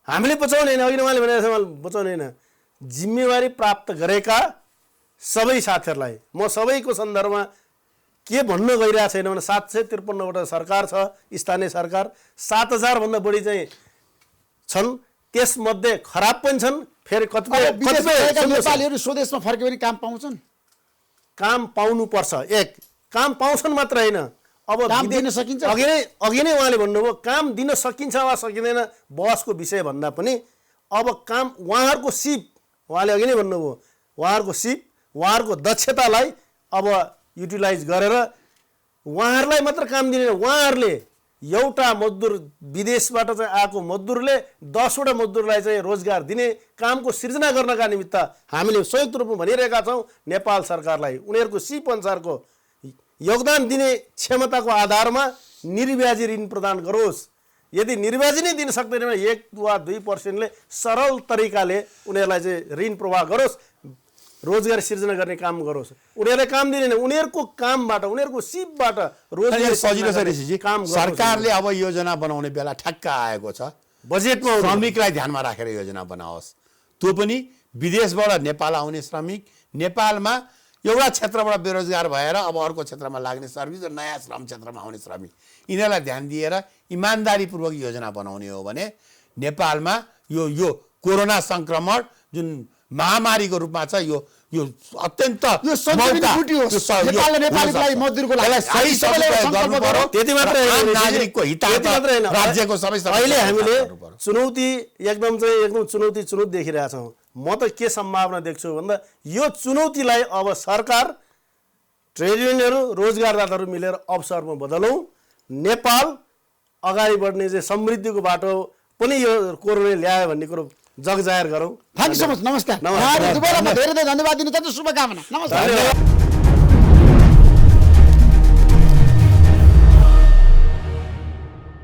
हामीले बचाउने होइन, अघि उहाँले भनेको बचाउने होइन, जिम्मेवारी प्राप्त गरेका सबै साथीहरूलाई म सबैको सन्दर्भमा के भन्न गइरहेको छैन भने 753वटा सरकार छ, स्थानीय सरकार 7000 भन्दा बढी चाहिँ छन्। त्यसमध्ये खराब पनि छन्, फेरि कतिपय नेपालीहरू स्वदेशमा फर्क्यो भने काम पाउँछन्। काम पाउनुपर्छ, एक काम पाउँछन् मात्र होइन, अब दिन सकिन्छ। अघि नै उहाँले भन्नुभयो काम दिन सकिन्छ वा सकिँदैन बहसको विषय भन्दा पनि अब काम उहाँहरूको सिप, उहाँले अघि नै भन्नुभयो उहाँहरूको सिप, उहाँहरूको दक्षतालाई अब युटिलाइज गरेर उहाँहरूलाई मात्र काम दिने, उहाँहरूले एउटा मजदुर विदेशबाट चाहिँ आएको मजदुरले 10वटा मजदुरलाई चाहिँ रोजगार दिने कामको सृजना गर्नका निमित्त हामीले संयुक्त रूपमा भनिरहेका छौँ नेपाल सरकारलाई उनीहरूको सिप अनुसारको योगदान दिने क्षमताको आधारमा निर्व्याजी ऋण प्रदान गरोस्। यदि निर्व्याजी नै दिन सक्दैन भने 1 वा 2% सरल तरिकाले उनीहरूलाई चाहिँ ऋण प्रवाह गरोस्। रोजगार सिर्जना गर्ने काम गरोस्। उनीहरूलाई काम दिने उनीहरूको कामबाट उनीहरूको सिपबाट रोजगार सजिलो छ ऋषिजी। काम गरोस्। सरकारले अब योजना बनाउने बेला ठ्याक्क आएको छ, बजेटमा श्रमिकलाई ध्यानमा राखेर योजना बनाओस्। त्यो पनि विदेशबाट नेपाल आउने श्रमिक, नेपालमा एउटा क्षेत्रबाट बेरोजगार भएर अब अर्को क्षेत्रमा लाग्ने श्रमिक र नयाँ श्रम क्षेत्रमा आउने श्रमिक, यिनीहरूलाई ध्यान दिएर इमान्दारीपूर्वक योजना बनाउने हो भने नेपालमा यो कोरोना संक्रमण जुन महामारीको रूपमा छ यो अत्यन्त यो सञ्जीवनी बुटी हो। नेपालले नेपालीलाई मजदुरको लागि सही गर्नु पर्यो। त्यति मात्र होइन, नागरिकको हितार्थ राज्यको सबै अहिले हामीले चुनौती एकदम चुनौती देखिरहेछौँ। म त के सम्भावना देख्छु भन्दा यो चुनौतीलाई अब सरकार, ट्रेड युनियनहरू, रोजगारदाताहरू मिलेर अवसरमा बदलौँ। नेपाल अगाडि बढ्ने चाहिँ समृद्धिको बाटो पनि यो कोरोनाले ल्यायो भन्ने कुरो जगजाहेर गरौँ। Thank you so much. नमस्कार। नमस्कार। धेरै धेरै धन्यवाद दिन चाहन्छु। शुभकामना। नमस्कार। धन्यवाद।